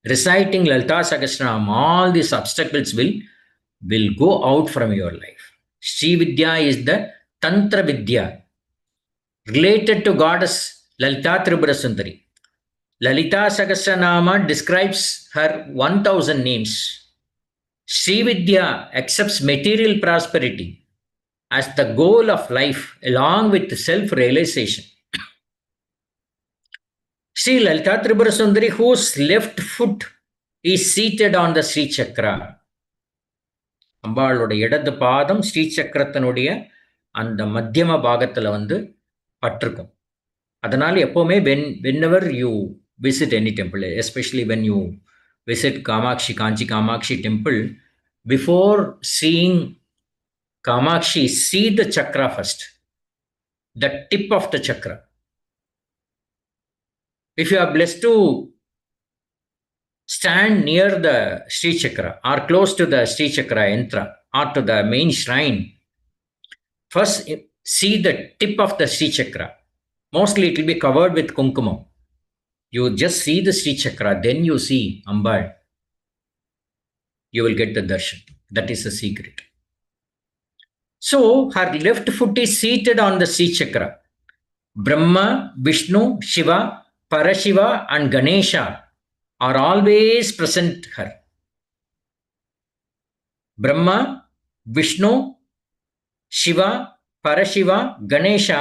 reciting Lalita Sahasranam, all these obstacles will go out from your life. Sri Vidya is the Tantra Vidya related to goddess Lalita Tribhura Sundari. Lalita Sahasranama describes her 1000 names. Sri Vidya accepts material prosperity as the goal of life along with self-realization. Sri Lalita Tribhura Sundari, whose left foot is seated on the Sri Chakra. அம்பாளோட இடது பாதம் ஸ்ரீ சக்கரத்தினுடைய அந்த மத்தியம பாகத்தில் பட்டிருக்கும். அதனால எப்போவுமே whenever you visit any temple, especially when you visit Kamakshi, Kanchi Kamakshi temple, before seeing Kamakshi, see the chakra first, the tip of the chakra. If you are blessed to stand near the Sri Chakra or close to the Sri Chakra yantra or to the main shrine, first see the tip of the Sri Chakra. Mostly it will be covered with kumkumam. You just see the Sri Chakra, then you see Ambal. You will get the darshan. That is the secret. So her left foot is seated on the Sri Chakra. Brahma, Vishnu, Shiva, Parashiva and Ganesha are always present her. Brahma, Vishnu, Shiva, Parashiva, Ganesha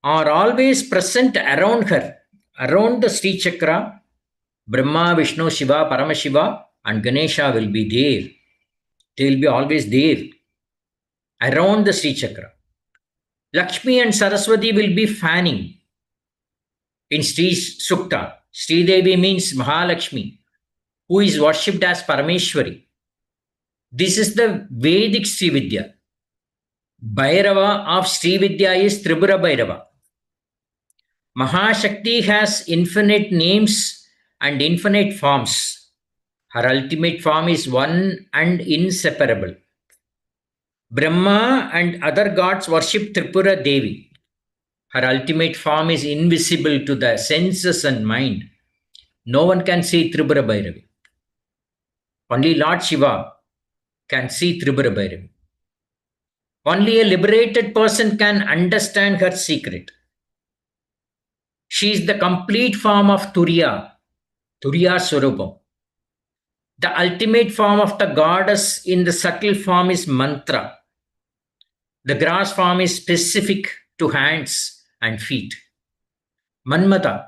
are always present around her, around the Sri Chakra. Brahma, Vishnu, Shiva, Paramashiva and Ganesha will be there. They will be always there around the Sri Chakra. Lakshmi and Saraswati will be fanning. In Sri Sukta, Sri Devi means Mahalakshmi, who is worshipped as Parameshwari. This is the Vedic Sri Vidya. Bhairava of Sri Vidya is Tribhura Bhairava. Mahashakti has infinite names and infinite forms. Her ultimate form is one and inseparable. Brahma and other gods worship Tripura Devi. Her ultimate form is invisible to the senses and mind. No one can see Tribhura Bhairavi. Only Lord Shiva can see Tribhura Bhairavi. Only a liberated person can understand her secret. She is the complete form of Turiya, Turiya Swarupam. The ultimate form of the goddess in the subtle form is mantra. The gross form is specific to hands and feet. Manmata,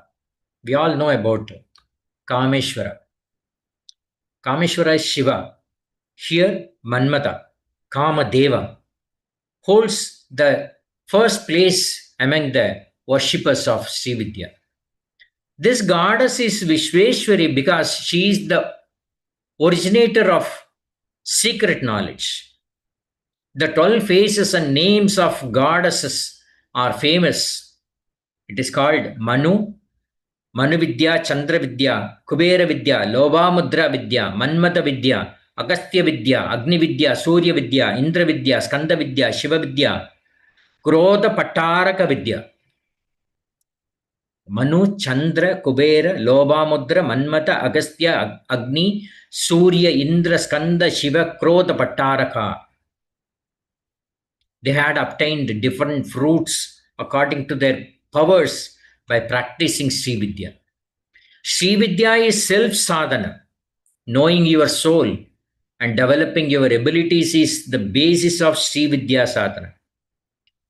we all know about Kameshwara. Kameshwara is Shiva. Here, Manmata, Kamadeva, holds the first place among the worshippers of Sri Vidya. This goddess is Vishweshwari because she is the originator of secret knowledge. The 12 faces and names of goddesses are famous. It is called Manu, Manu Vidya, Chandra Vidya, Kubera Vidya, Lobamudra Vidya, Manmata Vidya, Agastya Vidya, Agni Vidya, Surya Vidya, Indra Vidya, Skanda Vidya, Shiva Vidya, Krodha Pataraka Vidya. Manu, Chandra, Kubera, Lobamudra, Manmata, Agastya, Agni, Surya, Indra, Skanda, Shiva, Krodha Pataraka. They had obtained different fruits according to their powers by practicing Sri Vidya. Sri Vidya is self sadhana. Knowing your soul and developing your abilities is the basis of Sri Vidya sadhana.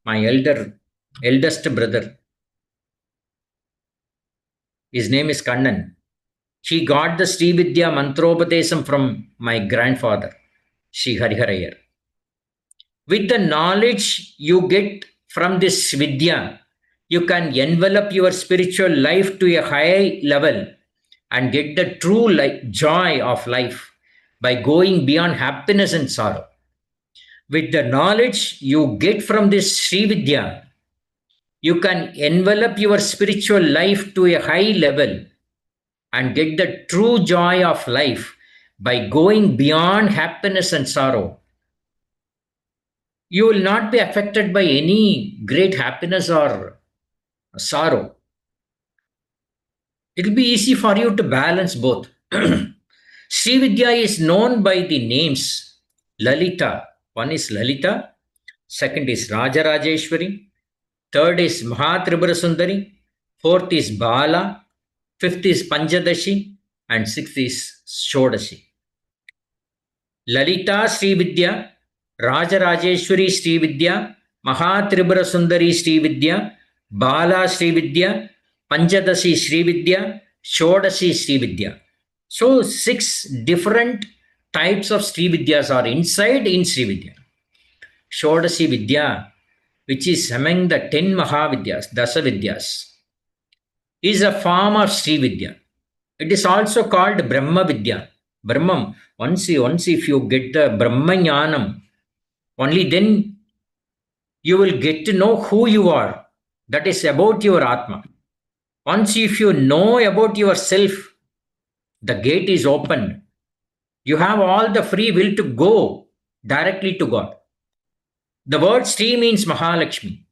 My eldest brother, his name is Kannan. He got the Sri Vidya Mantropadesam from my grandfather, Sri Hariharayar. With the knowledge you get from this Vidya, you can envelop your spiritual life to a high level and get the true joy of life by going beyond happiness and sorrow. With the knowledge you get from this Sri Vidya, you can envelop your spiritual life to a high level and get the true joy of life by going beyond happiness and sorrow. You will not be affected by any great happiness or sorrow. It will be easy for you to balance both. Sri Vidya is known by the names Lalita. One is Lalita, second is Rajarajeshwari, third is Mahatribhura Sundari, fourth is Bala, fifth is Panchadashi, and sixth is Shodashi. Lalita Sri Vidya, Rajarajeshwari Sri Vidya, Mahatribhura Sundari Sri Vidya, Bala Sri Vidya, Panchadashi Sri Vidya, Shodashi Sri Vidya. So 6 different types of Sri Vidyas are inside in Sri Vidya. Shodashi Vidya, which is among the 10 Mahavidyas, Dasa Vidyas, is a form of Sri Vidya. It is also called Brahma Vidya. Brahman, once if you get the Brahma Jnanam, only then you will get to know who you are. That is about your Atma. Once if you know about yourself, the gate is opened. You have all the free will to go directly to God. The word Sri means Mahalakshmi.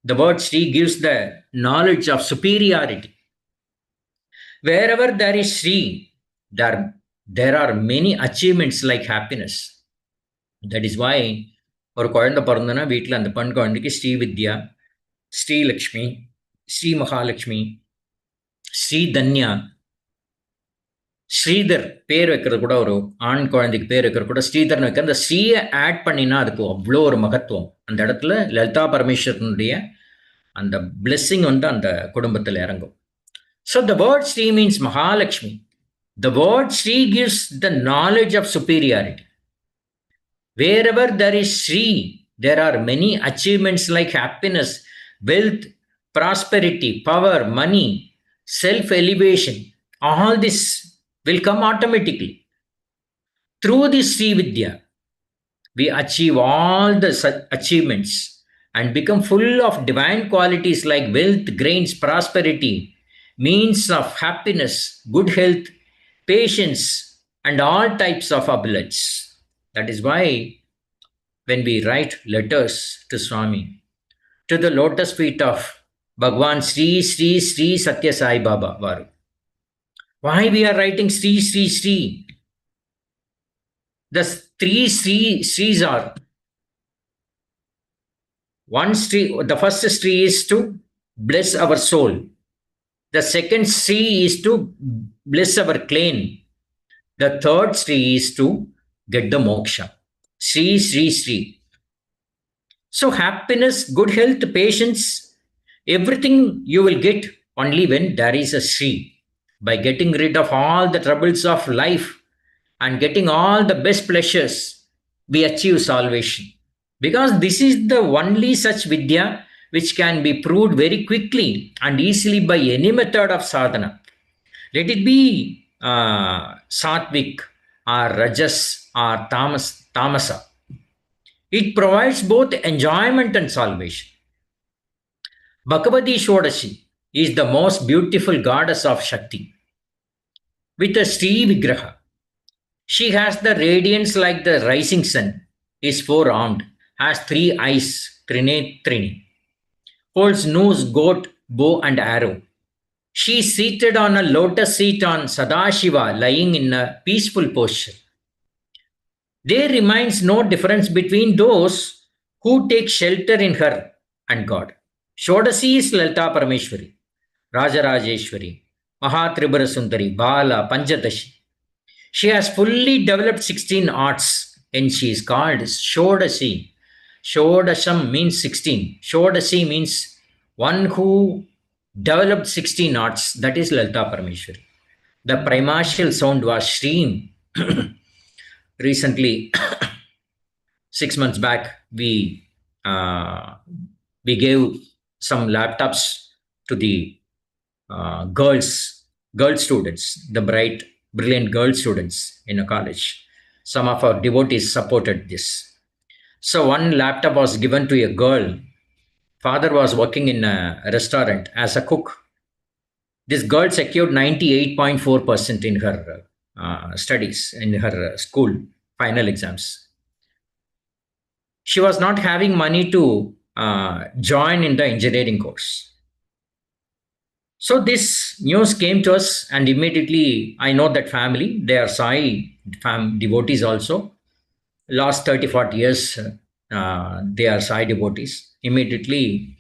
The word Sri gives the knowledge of superiority. Wherever there is Sri, there are many achievements like happiness. That is why ஒரு குழந்தை பிறந்தனா வீட்டில் அந்த பெண் குழந்தைக்கு ஸ்ரீ வித்யா, ஸ்ரீ லக்ஷ்மி, ஸ்ரீ மகாலட்சுமி, ஸ்ரீ தன்யா, ஸ்ரீதர் பேர் வைக்கிறது கூட, ஒரு ஆண் குழந்தைக்கு பேர் வைக்கிறது கூட ஸ்ரீதர்னு வைக்க, அந்த ஸ்ரீயை ஆட் பண்ணினா அதுக்கு அவ்வளோ ஒரு மகத்துவம். அந்த இடத்துல லலிதா பரமேஸ்வரனுடைய அந்த பிளெஸ்ஸிங் வந்து அந்த குடும்பத்தில் இறங்கும். So the word Sri means Mahalakshmi. The word Sri gives the knowledge of superiority. Wherever there is Sri, there are many achievements like happiness, wealth, prosperity, power, money, self-elevation. All this will come automatically. Through this Sri Vidya, we achieve all the achievements and become full of divine qualities like wealth, grains, prosperity, means of happiness, good health, patience, and all types of abundance. That is why when we write letters to Swami, to the lotus feet of Bhagawan Sri Sri Sri Sathya Sai Baba Varu. Why we are writing Sri Sri Sri? The 3 Sris are, one Sri, the first Sri is to bless our soul. The second Sri is to bless our clan. The third Sri is to get the moksha. Sri, Sri, Sri. So happiness, good health, patience, everything you will get only when there is a Sri. By getting rid of all the troubles of life and getting all the best pleasures, we achieve salvation. Because this is the only such Vidya which can be proved very quickly and easily by any method of sadhana. Let it be Satvik or Rajas or Tamasa. It provides both enjoyment and salvation. Bhagavati Shodashi is the most beautiful goddess of Shakti. With a Sri Vigraha, she has the radiance like the rising sun, is four-armed, has three eyes, Trini, holds nose, goat, bow and arrow. She is seated on a lotus seat on Sadashiva, lying in a peaceful posture. There remains no difference between those who take shelter in her and God. Shodasi is Lalita Parameshwari, Rajarajeshwari, Mahatribhara Sundari, Bala, Panchadashi. She has fully developed 16 arts and she is called Shodasi. Shodasham means 16. Shodasi means one who developed 16 arts. That is Lalita Parameshwari. The primordial sound was Shreem. Recently, 6 months back, we gave some laptops to the girl students, the bright, brilliant girl students in a college. Some of our devotees supported this. So one laptop was given to a girl. Father was working in a restaurant as a cook. This girl secured 98.4% in her studies, in her school final exams. She was not having money to join in the engineering course. So this news came to us and immediately I know that family, they are Sai devotees also. Last 30-40 years, they are Sai devotees. Immediately,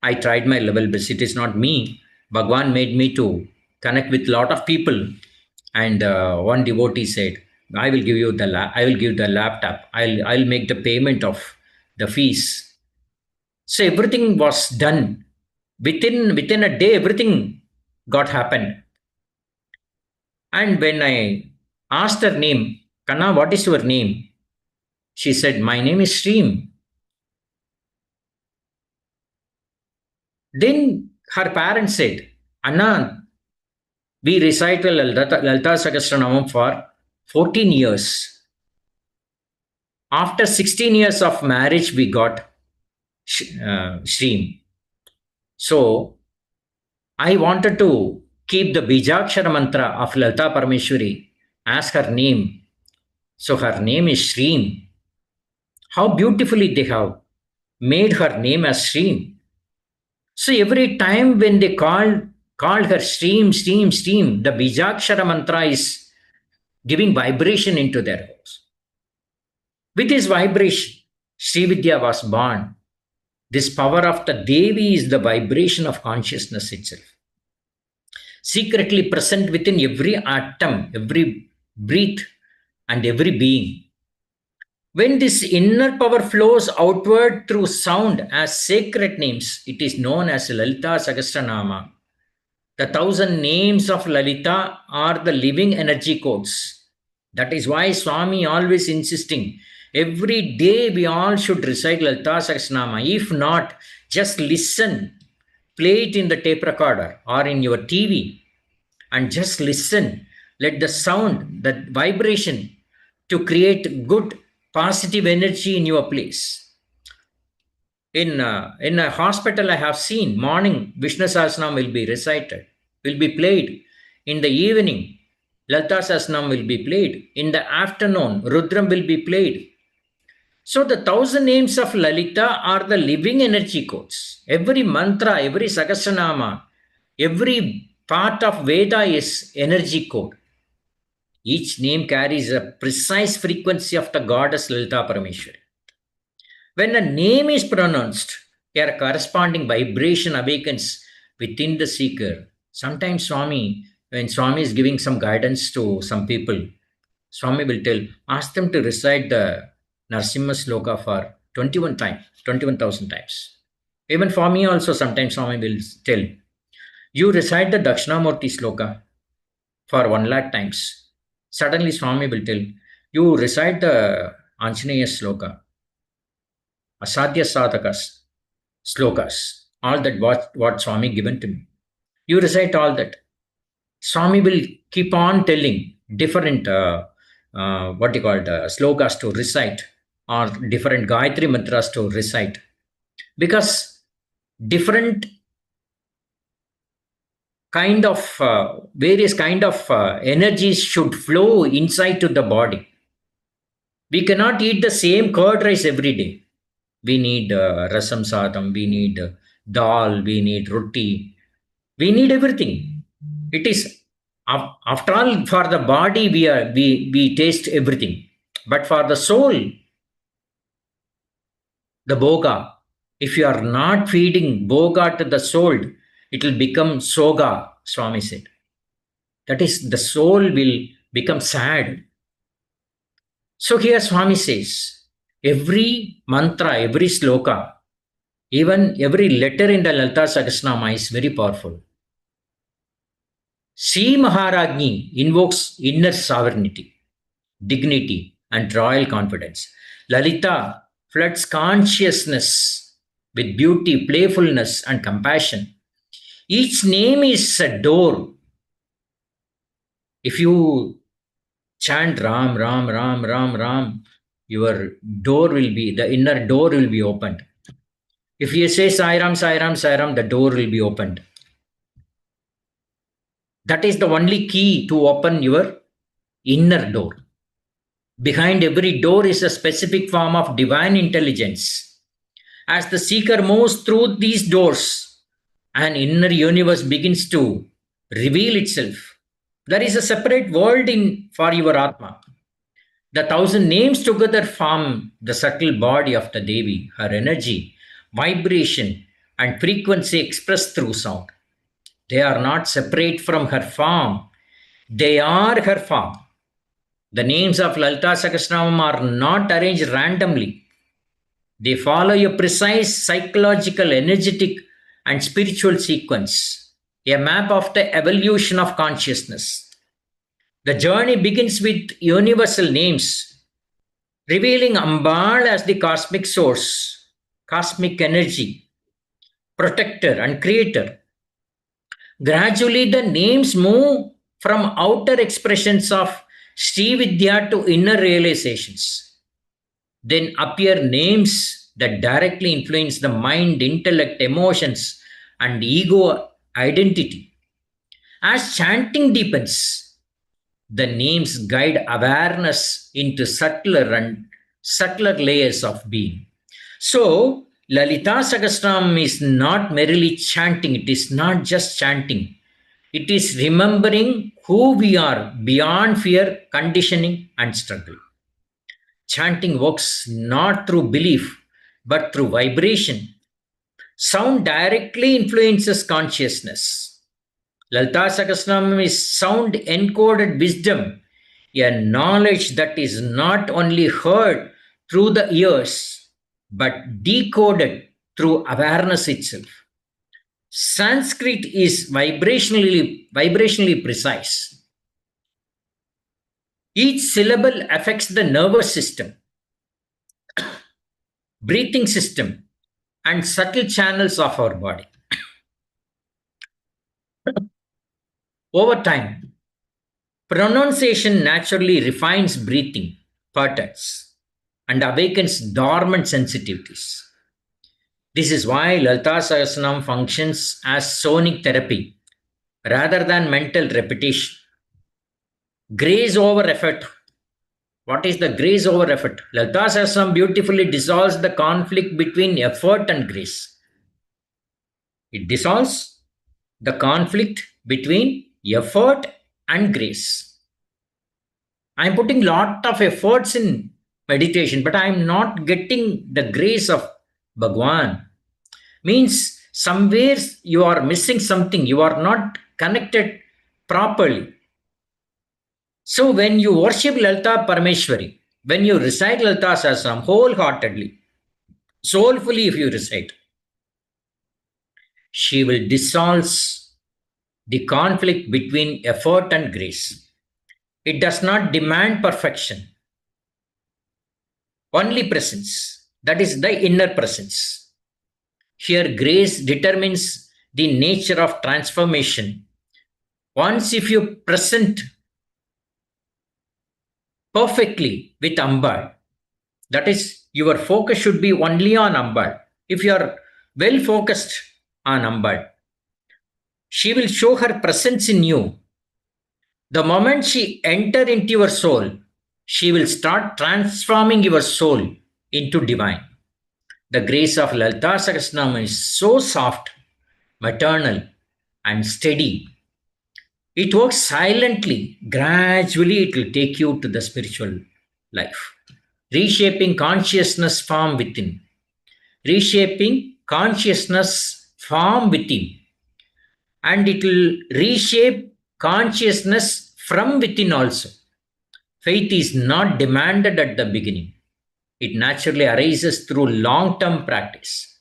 I tried my level best. It is not me. Bhagawan made me to connect with a lot of people. And one devotee said, I will give you the laptop. I'll make the payment of the fees. So everything was done. Within a day, everything got happened. And when I asked her name, Kanna, what is your name? She said, my name is Shreem. Then her parents said, Anna, we recite Lalita Sahasranamam for 14 years. After 16 years of marriage, we got Shreem. So, I wanted to keep the Bijakshara mantra of Lalita Parameshwari as her name. So, her name is Shreem. How beautifully they have made her name as Shreem. So, every time when they called her Shreem, the Bijakshara mantra is giving vibration into their house. With this vibration, Sri Vidya was born. This power of the Devi is the vibration of consciousness itself. Secretly present within every atom, every breath, and every being. When this inner power flows outward through sound as sacred names, it is known as Lalita Sahasranama. The 1,000 names of Lalita are the living energy codes. That is why Swami always insisting, every day we all should recite Lalita Sahasranama. If not, just listen, play it in the tape recorder or in your TV and just listen. Let the sound, the vibration to create good positive energy in your place. In a hospital, I have seen morning Vishnu Sahasranam will be recited, will be played. In the evening, Lalita Sahasranam will be played. In the afternoon, Rudram will be played. So the 1,000 names of Lalita are the living energy codes. Every mantra, every Sahasranama, every part of Veda is energy code. Each name carries a precise frequency of the goddess Lalita Parameshwari. When a name is pronounced, a corresponding vibration awakens within the seeker Sometimes when Swami is giving some guidance to some people, Swami will tell, ask them to recite the Narsimha Sloka for 21 times, 21,000 times. Even for me also, sometimes Swami will tell, you recite the Dakshinamurti Sloka for 1 lakh times. Suddenly Swami will tell, you recite the Anjaneya Sloka, Asadhya Sadhakas, Slokas, all that what Swami given to me. You recite all that. Swami will keep on telling different, what you call it, slokas to recite, or different Gayatri mantras to recite. Because different kind of, various kind of energies should flow inside to the body. We cannot eat the same curd rice every day. We need rasam sadam, we need dal, we need roti, we need everything. It is, after all, for the body we taste everything, but for the soul, the boga, if you are not feeding boga to the soul, it will become soga. Swami said, that is, the soul will become sad. So here Swami says, every mantra, every sloka, even every letter in the Lalita Sahasranama is very powerful. Sri Maharajni invokes inner sovereignty, dignity, and royal confidence. Lalita floods consciousness with beauty, playfulness, and compassion. Each name is a door. If you chant Ram, Ram, Ram, Ram, Ram, your door will be, the inner door will be opened. If you say Sairam, Sairam, Sairam, the door will be opened. That is the only key to open your inner door. Behind every door is a specific form of divine intelligence. As the seeker moves through these doors, an inner universe begins to reveal itself. There is a separate world for your Atma. The 1,000 names together form the subtle body of the Devi, her energy, vibration, and frequency expressed through sound. They are not separate from her form. They are her form. The names of Lalita Sahasranam are not arranged randomly. They follow a precise psychological, energetic, and spiritual sequence, a map of the evolution of consciousness. The journey begins with universal names, revealing Ambal as the cosmic source, cosmic energy, protector, and creator. Gradually, the names move from outer expressions of Sri Vidya to inner realizations. Then appear names that directly influence the mind, intellect, emotions, and ego identity. As chanting deepens, the names guide awareness into subtler layers of being. So, Lalita Sahasranam is not merely chanting, it is not just chanting. It is remembering who we are beyond fear, conditioning, and struggle. Chanting works not through belief, but through vibration. Sound directly influences consciousness. Lalita Sahasranam is sound encoded wisdom, a knowledge that is not only heard through the ears, but decoded through awareness itself. Sanskrit is vibrationally precise. Each syllable affects the nervous system, breathing system, and subtle channels of our body. Over time, pronunciation naturally refines breathing patterns and awakens dormant sensitivities. This is why Lalita Sahasranam functions as sonic therapy rather than mental repetition. Grace over effort. What is the grace over effort? Lalita Sahasranam beautifully dissolves the conflict between effort and grace. It dissolves the conflict between effort and grace. I am putting lot of efforts in meditation, but I am not getting the grace of Bhagawan. Means somewhere you are missing something. You are not connected properly. So when you worship Lalita Parameshwari, when you recite Lalita Sahasranam wholeheartedly, soulfully if you recite, she will dissolve the conflict between effort and grace. It does not demand perfection, only presence. That is the inner presence. Here, grace determines the nature of transformation. Once, if you present perfectly with Ambal, that is, your focus should be only on Ambal. If you are well focused on Ambal, she will show her presence in you. The moment she enters into your soul, she will start transforming your soul into divine. The grace of Lalita Sahasranam is so soft, maternal, and steady. It works silently. Gradually, it will take you to the spiritual life. Reshaping consciousness from within. Reshaping consciousness from within. And it will reshape consciousness from within also. Faith is not demanded at the beginning. It naturally arises through long-term practice.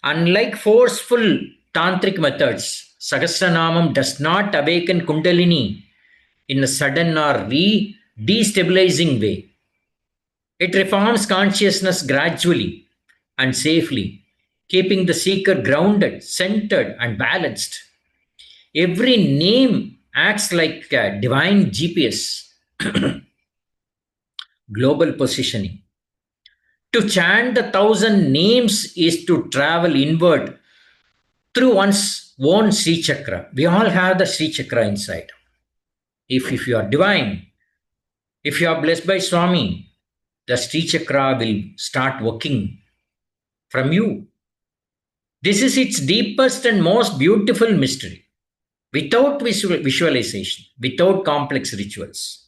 Unlike forceful tantric methods, Sahasranamam does not awaken Kundalini in a sudden or destabilizing way. It reforms consciousness gradually and safely, keeping the seeker grounded, centered, and balanced. Every name acts like a divine GPS, global positioning. To chant the 1,000 names is to travel inward through one's own Sri Chakra. We all have the Sri Chakra inside. If you are divine, if you are blessed by Swami, the Sri Chakra will start working from you. This is its deepest and most beautiful mystery. Without visualization, without complex rituals,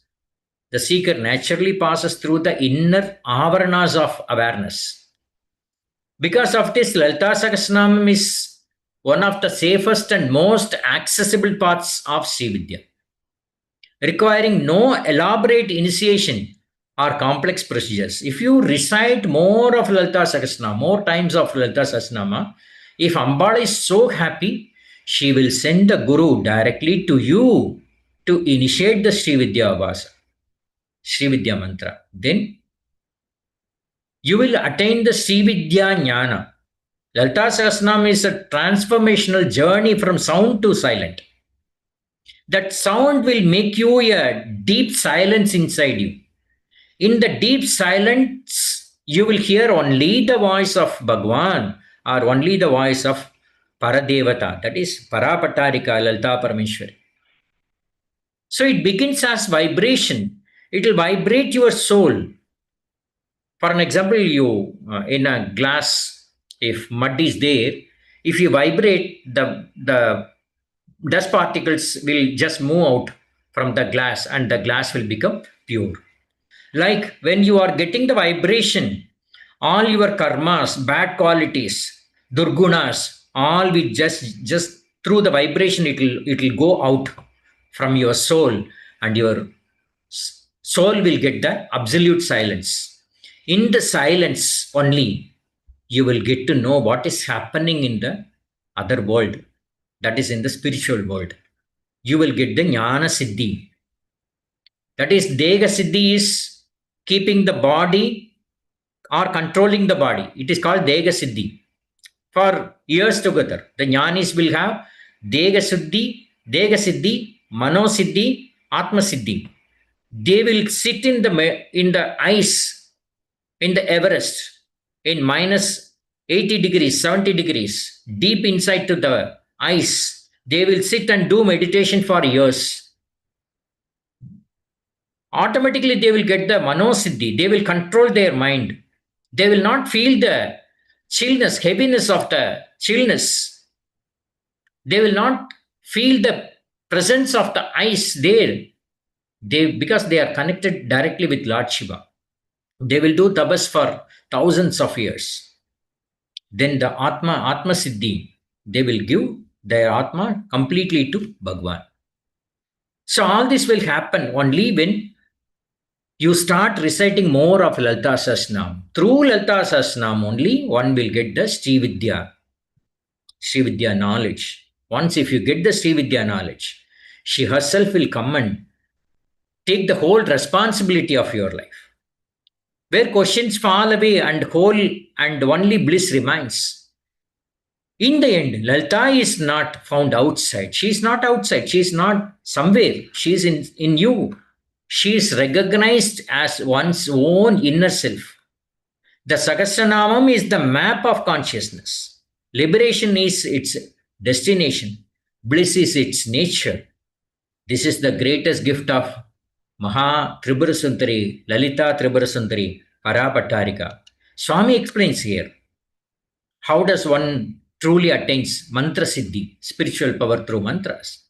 the seeker naturally passes through the inner avaranas of awareness. Because of this, Lalita Sahasranam is one of the safest and most accessible paths of Sri Vidya, requiring no elaborate initiation or complex procedures. If you recite more of Lalita Sahasranam, more times of Lalita Sahasranam, if Ambala is so happy, she will send the Guru directly to you to initiate the Sri Vidya Abhasa, Sri Vidya Mantra. Then you will attain the Sri Vidya Jnana. Lalita Sahasranam is a transformational journey from sound to silent. That sound will make you a deep silence inside you. In the deep silence, you will hear only the voice of Bhagawan or only the voice of Paradevata, that is Parapatarika Lalita Parameshwari. So it begins as vibration. It will vibrate your soul. For an example, you in a glass, if mud is there, if you vibrate, the dust particles will just move out from the glass and the glass will become pure. Like when you are getting the vibration, all your karmas, bad qualities, durgunas, all will just through the vibration, it will go out from your soul and your soul will get the absolute silence. In the silence only, you will get to know what is happening in the other world, that is in the spiritual world. You will get the Jnana Siddhi. That is, Dega Siddhi is keeping the body or controlling the body. It is called Dega Siddhi. For years together, the Jnanis will have Dega Siddhi, Mano Siddhi, Atma Siddhi. They will sit in the ice, in the Everest, in minus 80 degrees, 70 degrees, deep inside to the ice. They will sit and do meditation for years. Automatically, they will get the Mano Siddhi. They will control their mind. They will not feel the chillness, heaviness of the chillness. They will not feel the presence of the ice there. Because they are connected directly with Lord Shiva. They will do tabas for thousands of years. Then the Atma Siddhi, they will give their Atma completely to Bhagawan. So all this will happen only when you start reciting more of Lalita Sahasranam. Through Lalita Sahasranam only one will get the Srividya knowledge. Once if you get the Srividya knowledge, she herself will come and take the whole responsibility of your life. Where questions fall away and whole and only bliss remains. In the end, Lalita is not found outside. She is not outside. She is not somewhere. She is in you. She is recognized as one's own inner self. The Sahasranamam is the map of consciousness. Liberation is its destination. Bliss is its nature. This is the greatest gift of Maha Tribhura Sundari, Lalita Tribhura Sundari, Parapattarika. Swami explains here, how does one truly attains mantra siddhi, spiritual power through mantras?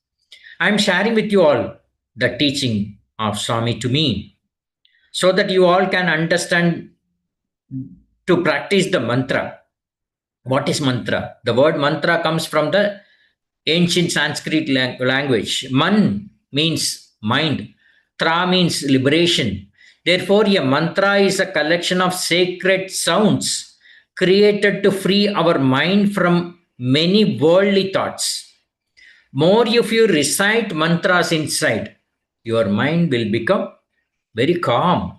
I am sharing with you all the teaching of Swami to me, so that you all can understand to practice the mantra. What is mantra? The word mantra comes from the ancient Sanskrit language. Man means mind. Tra means liberation. Therefore, a mantra is a collection of sacred sounds created to free our mind from many worldly thoughts. More if you recite mantras inside, your mind will become very calm.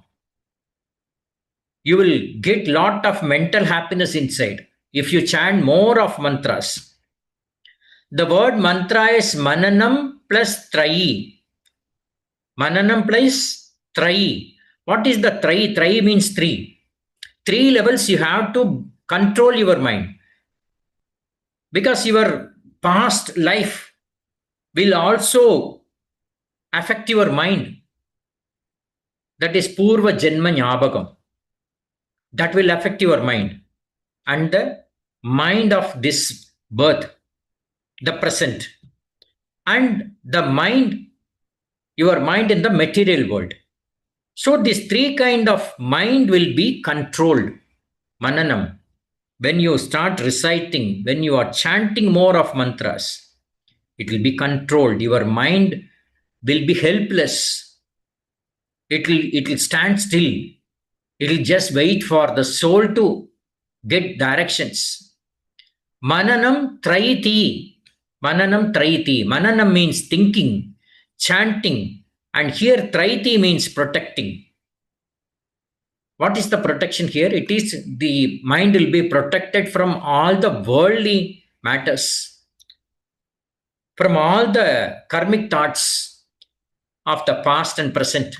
You will get lot of mental happiness inside if you chant more of mantras. The word mantra is mananam plus trayi. Mananam plus trayi. What is the trayi? Trayi means three. Three levels you have to control your mind. Because your past life will also affect your mind. That is Purva Janma Nyabagam. That will affect your mind. And the mind of this birth, the present. And the mind, your mind in the material world. So these three kind of mind will be controlled. Mananam. When you start reciting, when you are chanting more of mantras, it will be controlled. Your mind will be helpless. It will stand still. It will just wait for the soul to get directions. Mananam trayiti. Mananam trayiti. Mananam means thinking, chanting, and here trayiti means protecting. What is the protection here? It is the mind will be protected from all the worldly matters, from all the karmic thoughts of the past and present.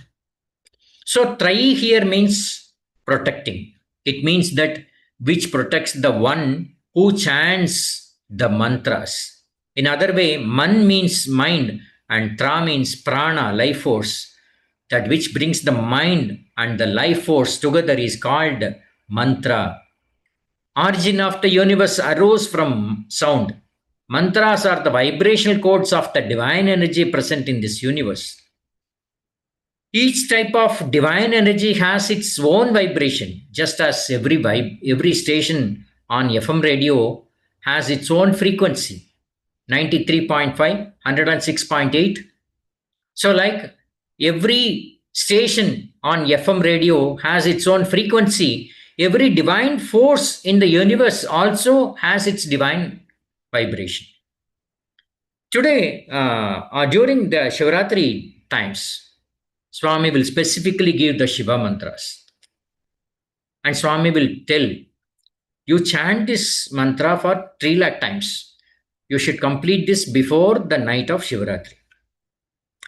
So Trayi here means protecting. It means that which protects the one who chants the mantras. In other way, man means mind and tra means prana, life force. That which brings the mind and the life force together is called mantra. Origin of the universe arose from sound. Mantras are the vibrational codes of the divine energy present in this universe. Each type of divine energy has its own vibration, just as every station on FM radio has its own frequency, 93.5, 106.8. So like every station on FM radio has its own frequency, every divine force in the universe also has its divine vibration. Today, during the Shivaratri times, Swami will specifically give the Shiva mantras. And Swami will tell, you chant this mantra for 3 lakh times. You should complete this before the night of Shivaratri.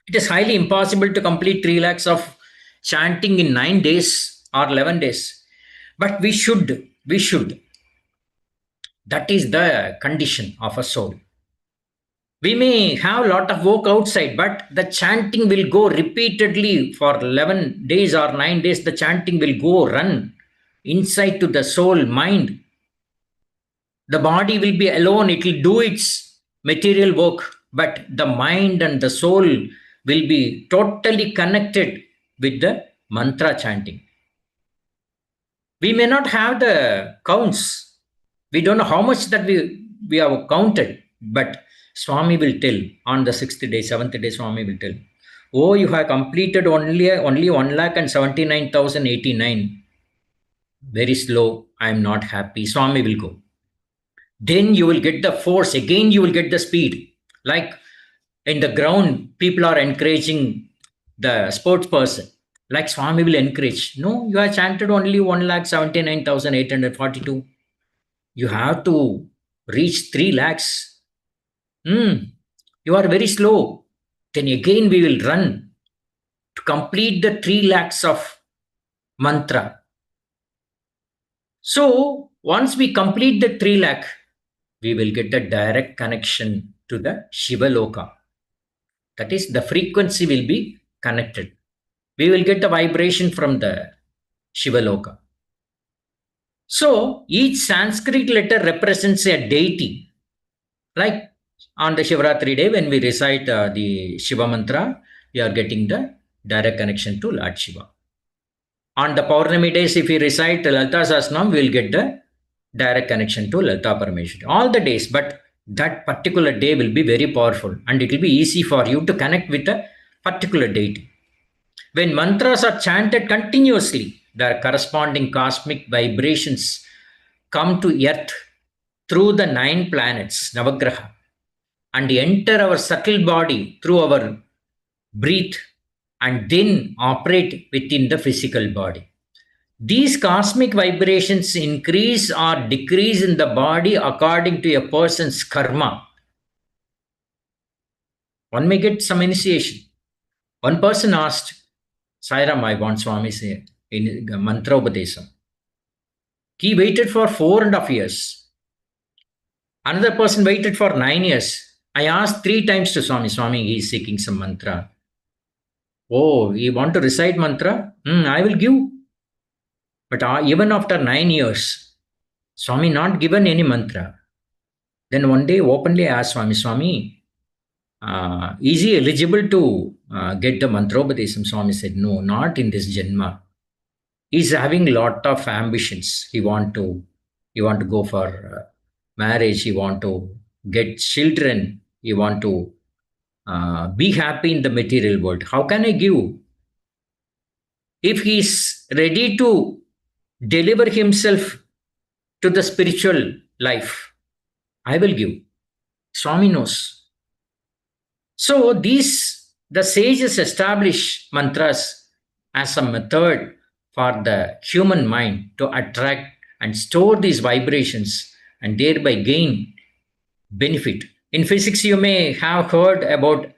It is highly impossible to complete 3 lakhs of chanting in 9 days or 11 days. But we should. That is the condition of a soul. We may have a lot of work outside, but the chanting will go repeatedly for 11 days or 9 days. The chanting will go run inside to the soul, mind. The body will be alone. It will do its material work, but the mind and the soul will be totally connected with the mantra chanting. We may not have the counts. We don't know how much that we have counted, but Swami will tell on the 6th day, 7th day, Swami will tell, oh, you have completed only 1,79,089. Very slow. I am not happy. Swami will go. Then you will get the force. Again, you will get the speed. Like in the ground, people are encouraging the sports person. Like Swami will encourage. No, you have chanted only 1,79,842. You have to reach 3 lakhs. You are very slow. Then again we will run to complete the 3 lakhs of mantra. So once we complete the 3 lakh, we will get the direct connection to the Shiva Loka. That is, the frequency will be connected. We will get the vibration from the Shiva Loka. So each Sanskrit letter represents a deity. Like on the Shivratri day, when we recite the Shiva mantra, we are getting the direct connection to Lord Shiva. On the Paurnami days, if we recite Lalita Sahasranam, we will get the direct connection to Lalita Parameshwari. All the days, but that particular day will be very powerful and it will be easy for you to connect with a particular deity. When mantras are chanted continuously, the corresponding cosmic vibrations come to earth through the 9 planets, Navagraha, and enter our subtle body through our breath and then operate within the physical body. These cosmic vibrations increase or decrease in the body according to a person's karma. One may get some initiation. One person asked, Sairam, I want Swami say in mantra upadesam. He waited for 4.5 years. Another person waited for 9 years. I asked 3 times to Swami, he is seeking some mantra. Oh, you want to recite mantra? I will give. But even after 9 years, Swami not given any mantra. Then one day openly I asked Swami, is he eligible to get the mantra upadesam? Swami said, no, not in this janma. He's having a lot of ambitions. He want to go for marriage. He want to get children. He want to be happy in the material world. How can I give? If he is ready to deliver himself to the spiritual life, I will give. Swami knows. So the sages establish mantras as a method for the human mind to attract and store these vibrations and thereby gain benefit. In physics, you may have heard about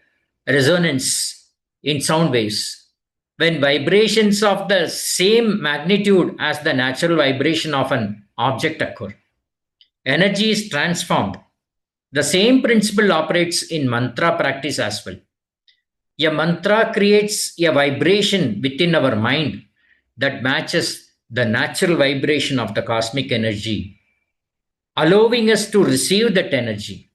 resonance in sound waves. When vibrations of the same magnitude as the natural vibration of an object occur, energy is transformed. The same principle operates in mantra practice as well. A mantra creates a vibration within our mind that matches the natural vibration of the cosmic energy, allowing us to receive that energy.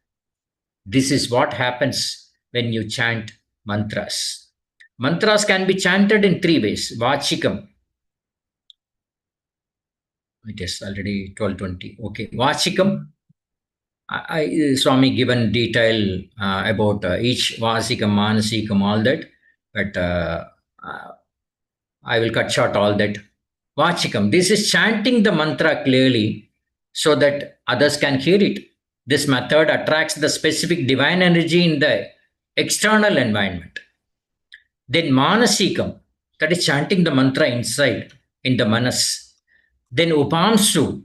This is what happens when you chant mantras. Mantras can be chanted in 3 ways. Vachikam. It is already 12:20. Okay. Vachikam. Swami given detail about each Vasikam, Manasikam, all that. But I will cut short all that. Vachikam. This is chanting the mantra clearly so that others can hear it. This method attracts the specific divine energy in the external environment. Then Manasikam, that is chanting the mantra inside, in the manas. Then Upamsu.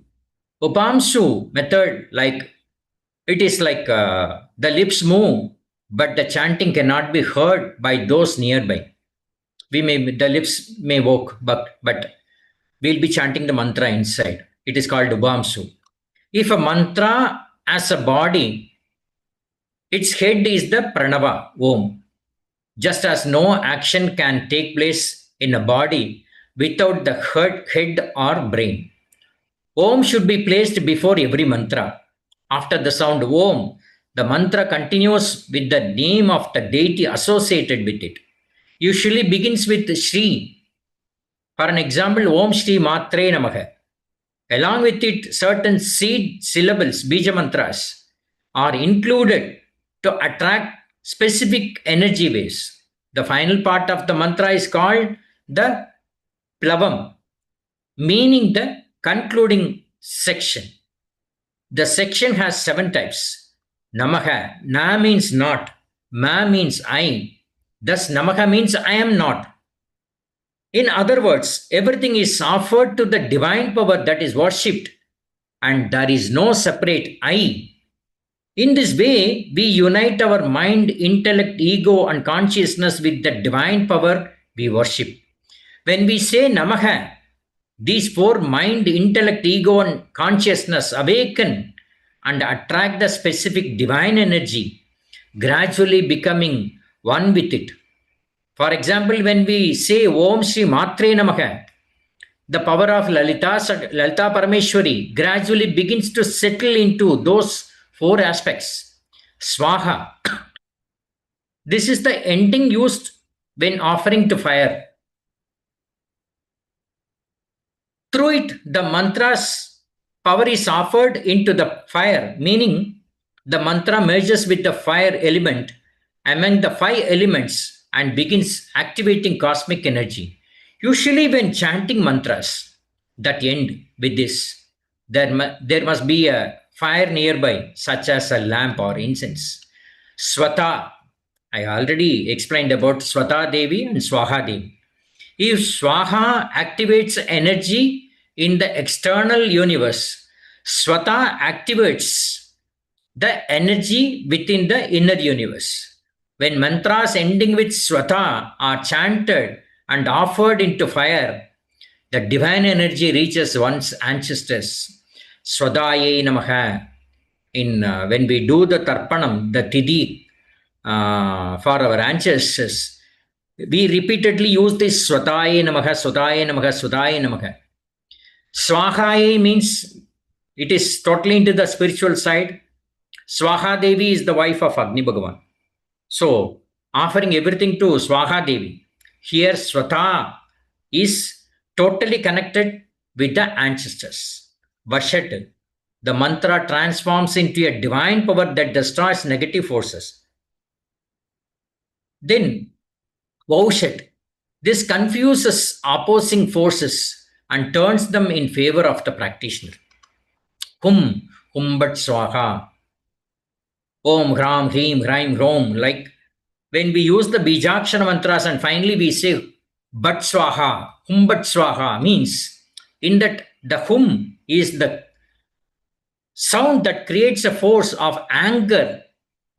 Upamsu method, like it is like the lips move, but the chanting cannot be heard by those nearby. The lips may walk, but we'll be chanting the mantra inside. It is called Upamsu. If a mantra as a body, its head is the pranava, Om. Just as no action can take place in a body without the head or brain. Om should be placed before every mantra. After the sound Om, the mantra continues with the name of the deity associated with it. Usually begins with Shri. For an example, Om Shri Matre Namaha. Along with it, certain seed syllables, bija mantras, are included to attract specific energy waves. The final part of the mantra is called the plavam, meaning the concluding section. The section has 7 types. Namaha, na means not, ma means I. Thus, Namaha means I am not. In other words, everything is offered to the divine power that is worshipped, and there is no separate I. In this way, we unite our mind, intellect, ego, and consciousness with the divine power we worship. When we say Namaha, these 4 mind, intellect, ego, and consciousness awaken and attract the specific divine energy, gradually becoming one with it. For example, when we say Om Shri Matre Namaha, the power of Lalita Parameshwari gradually begins to settle into those 4 aspects. Swaha. This is the ending used when offering to fire. Through it, the mantra's power is offered into the fire, meaning the mantra merges with the fire element among the 5 elements and begins activating cosmic energy. Usually, when chanting mantras that end with this, there must be a fire nearby, such as a lamp or incense. Swata. I already explained about Swata Devi and Swaha Devi. If Swaha activates energy in the external universe, Swata activates the energy within the inner universe. When mantras ending with Swata are chanted and offered into fire, the divine energy reaches one's ancestors. Swadaye Namaha. When we do the Tarpanam, the Tidhi for our ancestors, we repeatedly use this Swataye Namaha, Swataye Namaha, Swataye Namaha. Swahaye means it is totally into the spiritual side. Swaha Devi is the wife of Agni Bhagawan. So, offering everything to Swaha Devi. Here, Swata is totally connected with the ancestors. Vashat, the mantra transforms into a divine power that destroys negative forces. Then, Vaushat, this confuses opposing forces and turns them in favor of the practitioner. Hum Bhat Swaha. Om Hram Hrim Hraim Hrom. Like when we use the Bijakshara mantras and finally we say Bhat Swaha, Bhat Swaha means in that the Hum is the sound that creates a force of anger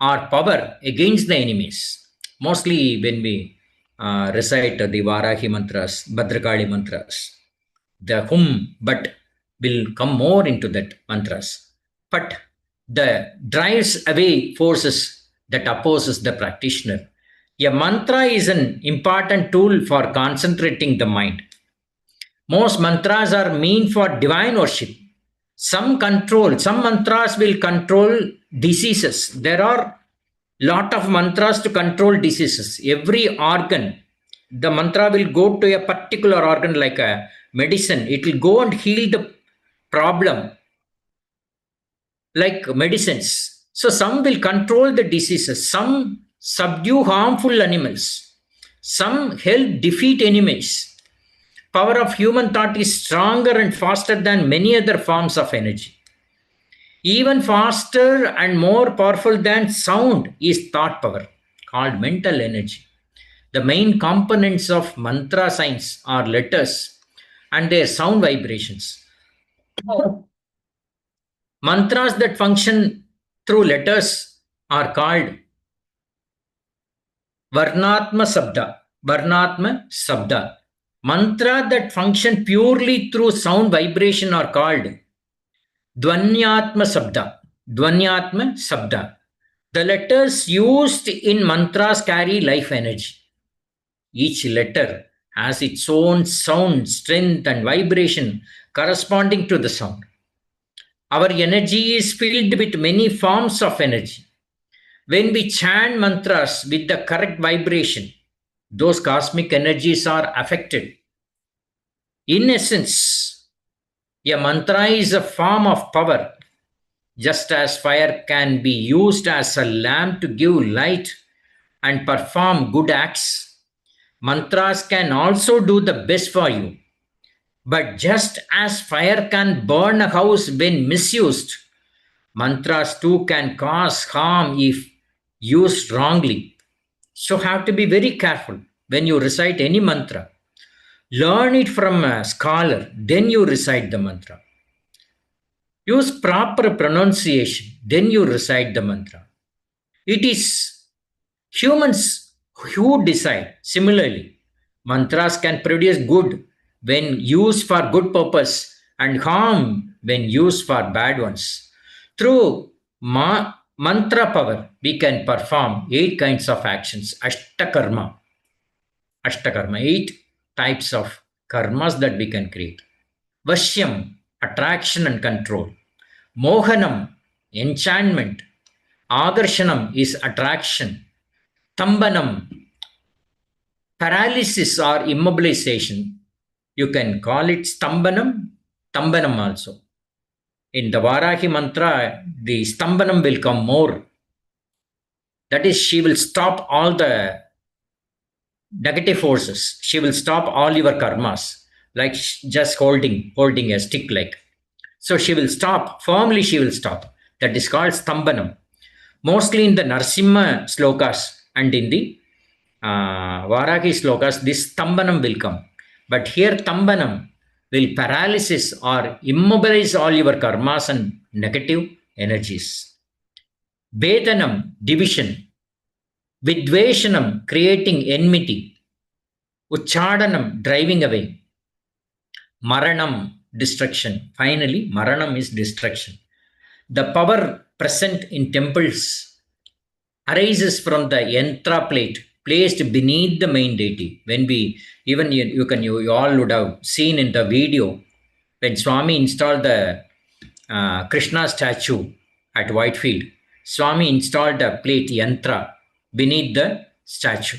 or power against the enemies. Mostly when we recite the Varahi mantras, Bhadrakali mantras, the Hum Bhat will come more into that mantras. But the drives away forces that opposes the practitioner. A mantra is an important tool for concentrating the mind. Most mantras are meant for divine worship. Some mantras will control diseases. There are lot of mantras to control diseases. Every organ, the mantra will go to a particular organ like a medicine. It will go and heal the problem like medicines. So some will control the diseases, some subdue harmful animals, some help defeat enemies. Power of human thought is stronger and faster than many other forms of energy. Even faster and more powerful than sound is thought power, called mental energy. The main components of mantra signs are letters and their sound vibrations. Mantras that function through letters are called Varnatma Sabda. Varnatma Sabda. Mantra that function purely through sound vibration are called Dvanyatma Sabda. Dvanyatma Sabda. The letters used in mantras carry life energy. Each letter has its own sound, strength, and vibration corresponding to the sound. Our energy is filled with many forms of energy. When we chant mantras with the correct vibration, those cosmic energies are affected. In essence, a mantra is a form of power. just as fire can be used as a lamp to give light and perform good acts, mantras can also do the best for you. But just as fire can burn a house when misused, mantras too can cause harm if used wrongly. So have to be very careful when you recite any mantra. Learn it from a scholar, then you recite the mantra. Use proper pronunciation, then you recite the mantra. It is humans who decide. Similarly, mantras can produce good when used for good purpose and harm when used for bad ones. Through mantra power, we can perform 8 kinds of actions. Ashtakarma, 8 types of karmas that we can create. Vashyam, attraction and control. Mohanam, enchantment. Agarshanam is attraction. Tambanam, paralysis or immobilization. You can call it stambanam, tambanam also. In the Varahi mantra, the stambanam will come more. That is, she will stop all the negative forces. She will stop all your karmas, like just holding a stick like. So she will stop, firmly she will stop. That is called stambanam. Mostly in the Narsimha slokas and in the Varahi slokas, this tambanam will come. But here tambanam will paralysis or immobilize all your karmas and negative energies. Bedanam, division. Vidveshanam, creating enmity. Uchadanam, driving away. Maranam, destruction. Finally, Maranam is destruction. The power present in temples arises from the yantra plate placed beneath the main deity. When we, even you all would have seen in the video, when Swami installed the Krishna statue at Whitefield, Swami installed a plate yantra beneath the statue.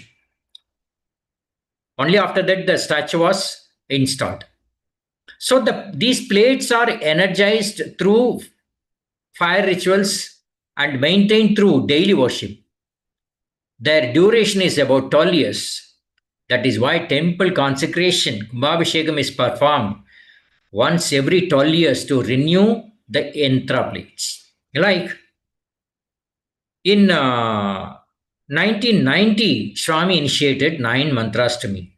Only after that the statue was installed. So these plates are energized through fire rituals and maintained through daily worship. Their duration is about 12 years. That is why temple consecration, Kumbhabhishekam, is performed once every 12 years to renew the yantra plates. Like in 1990, Swami initiated 9 mantras to me.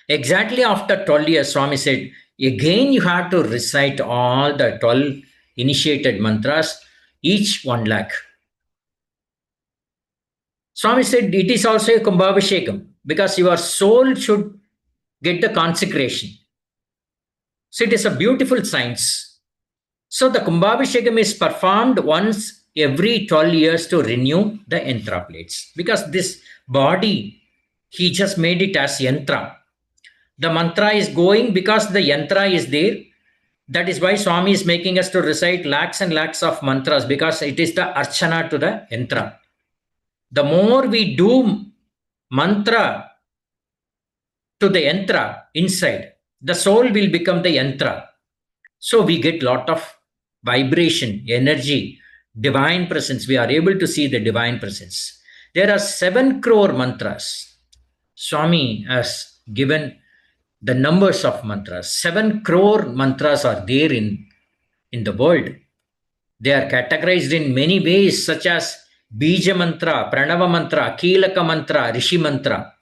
Exactly after 12 years, Swami said, again you have to recite all the 12 initiated mantras, each 1 lakh. Swami said, it is also a Kumbhabhishekam because your soul should get the consecration. So it is a beautiful science. So the Kumbhabhishekam is performed once every 12 years to renew the yantra plates. Because this body, he just made it as yantra. The mantra is going because the yantra is there. That is why Swami is making us to recite lakhs and lakhs of mantras, because it is the archana to the yantra. The more we do mantra to the yantra inside, the soul will become the yantra. So we get lot of vibration, energy, divine presence. We are able to see the divine presence. There are 7 crore mantras. Swami has given the numbers of mantras. 7 crore mantras are there in the world. They are categorized in many ways, such as Bija mantra, Pranava mantra, Kilaka mantra, Rishi mantra.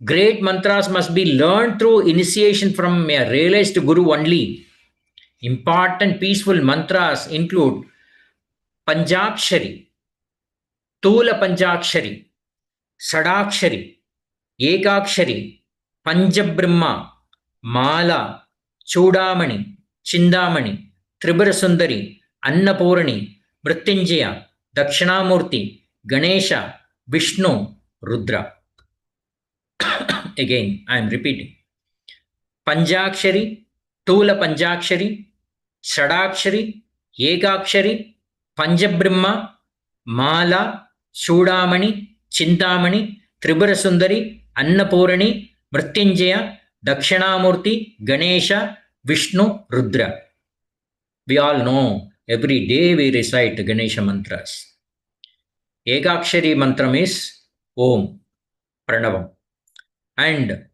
Great mantras must be learned through initiation from a realized Guru only. Important peaceful mantras include Panjakshari, Tula Panjakshari, Sadakshari, Ekakshari, Panchabrahma, Mala, Chudamani, Chindamani, Triburasundari, Annapurani, Mrityunjaya, Dakshinamurti, Ganesha, Vishnu, Rudra. Again, I am repeating. Panjakshari, Tula Panjakshari, Sadakshari, Ekakshari, Panchabrahma, Mala, Chudamani, Chintamani, Triburasundari, Annapurani, Mrityunjaya, Dakshinamurti, Ganesha, Vishnu, Rudra. We all know Every day we recite Ganesha mantras. Ekakshari mantram is Om, Pranavam. And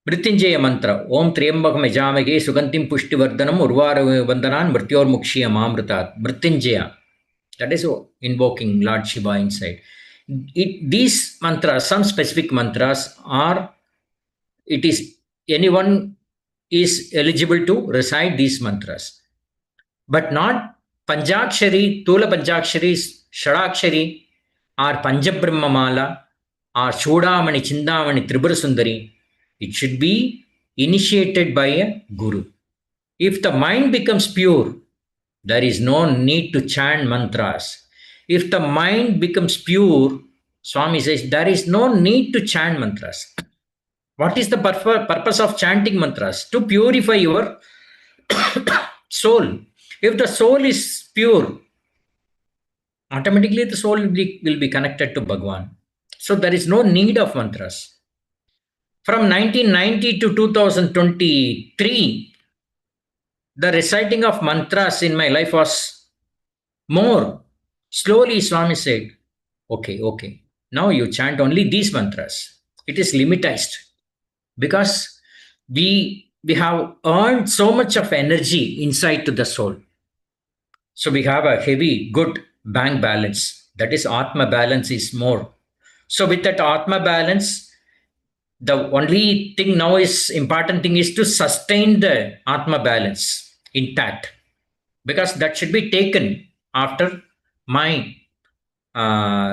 Mrityunjaya mantra, Om Triambakam Yajamage Sugantim Pushtivardhanam Urvara Vandanan Mrityormukshya Mamritat. Mrityunjaya. That is invoking Lord Shiva inside. These mantras, some specific mantras are, it is anyone is eligible to recite these mantras. But not Panjakshari, Tula Panjakshari, Shadakshari, or Panjabrahmamala, or Chodamani, Chindamani, Tribhurasundari. It should be initiated by a guru. If the mind becomes pure, there is no need to chant mantras. If the mind becomes pure, Swami says, there is no need to chant mantras. What is the purpose of chanting mantras? To purify your soul. If the soul is pure, automatically the soul will be connected to Bhagawan. So there is no need of mantras. From 1990 to 2023, the reciting of mantras in my life was more. Slowly, Swami said, okay, now you chant only these mantras. It is limitized because we have earned so much of energy inside to the soul. So we have a heavy, good bank balance. That is, Atma balance is more. So with that Atma balance, the only thing now is important thing is to sustain the Atma balance intact, because that should be taken after my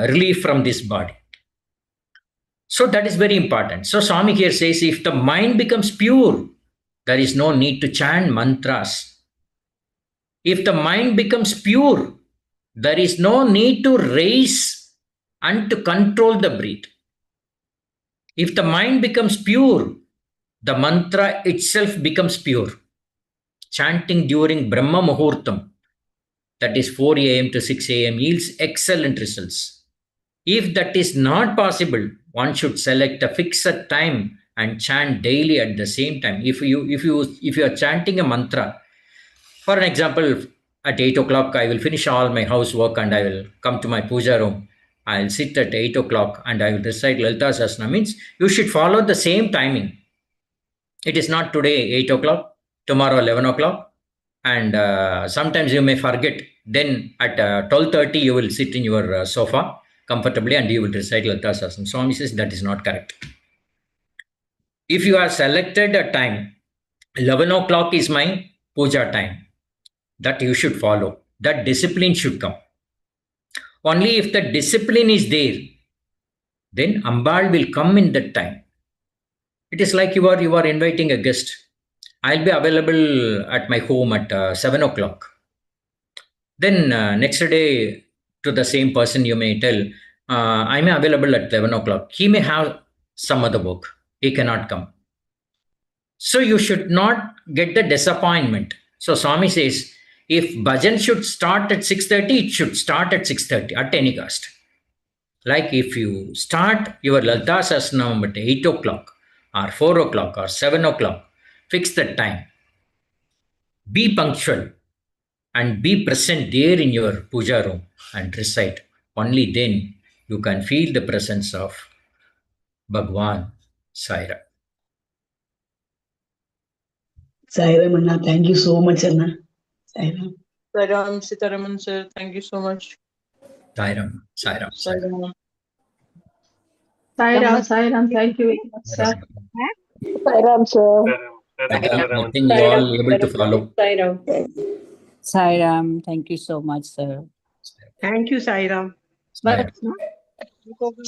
relief from this body. So that is very important. So Swami here says, if the mind becomes pure, there is no need to chant mantras. If the mind becomes pure, there is no need to raise and to control the breath. If the mind becomes pure, the mantra itself becomes pure. Chanting during Brahma Muhurtam, that is 4 a.m. to 6 a.m., yields excellent results. If that is not possible, one should select a fixed time and chant daily at the same time. If you are chanting a mantra, for an example, at 8 o'clock, I will finish all my housework and I will come to my puja room. I will sit at 8 o'clock and I will recite Lalita Sahasranam. Means you should follow the same timing. It is not today 8 o'clock, tomorrow 11 o'clock, and sometimes you may forget. Then at 12:30 you will sit in your sofa comfortably and you will recite Lalita Sahasranam. Swami says that is not correct. If you have selected a time, 11 o'clock is my puja time, that you should follow. That discipline should come. Only if the discipline is there, then Ambal will come in that time. It is like you are inviting a guest. I'll be available at my home at 7 o'clock. Then next day to the same person you may tell, I may available at 11 o'clock. He may have some other work. He cannot come. So you should not get the disappointment. So Swami says, if bhajan should start at 6:30, it should start at 6:30 at any cost. Like if you start your Lalita Sahasranam at 8 o'clock or 4 o'clock or 7 o'clock, fix the time. Be punctual and be present there in your puja room and recite. Only then you can feel the presence of Bhagawan. Sairam.
Sairam Anna, thank you so much, Anna. Sairam.
Sairam, Sitaraman sir, thank you so much.
Sairam.
Sairam.
Sairam, thank you very much, sir.
Sairam, sir.
I think you all able to follow.
Sairam, thank you so much, sir.
Thank you, Sairam.
Sairam.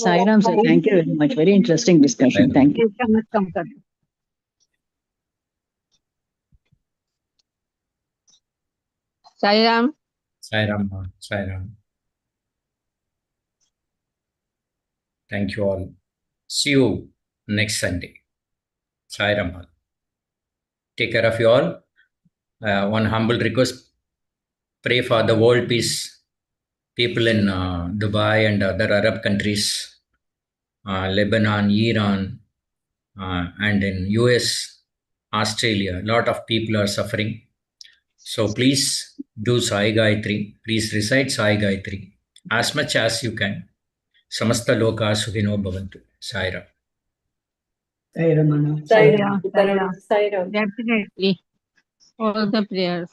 Sairam, sir, thank you very much. Very interesting discussion.
Sairam.
Thank you.
Sairam.
Sairam. Sairam. Thank you all. See you next Sunday. Sairam. Take care of you all. One humble request. Pray for the world peace. People in Dubai and other Arab countries, Lebanon, Iran, and in US, Australia, a lot of people are suffering. So please do Sai Gayatri. Please recite Sai Gayatri as much as you can. Samasta loka sukhino bhavantu. Sairam.
Sairam, Anna.
Sairam.
Sairam. Definitely. All the prayers.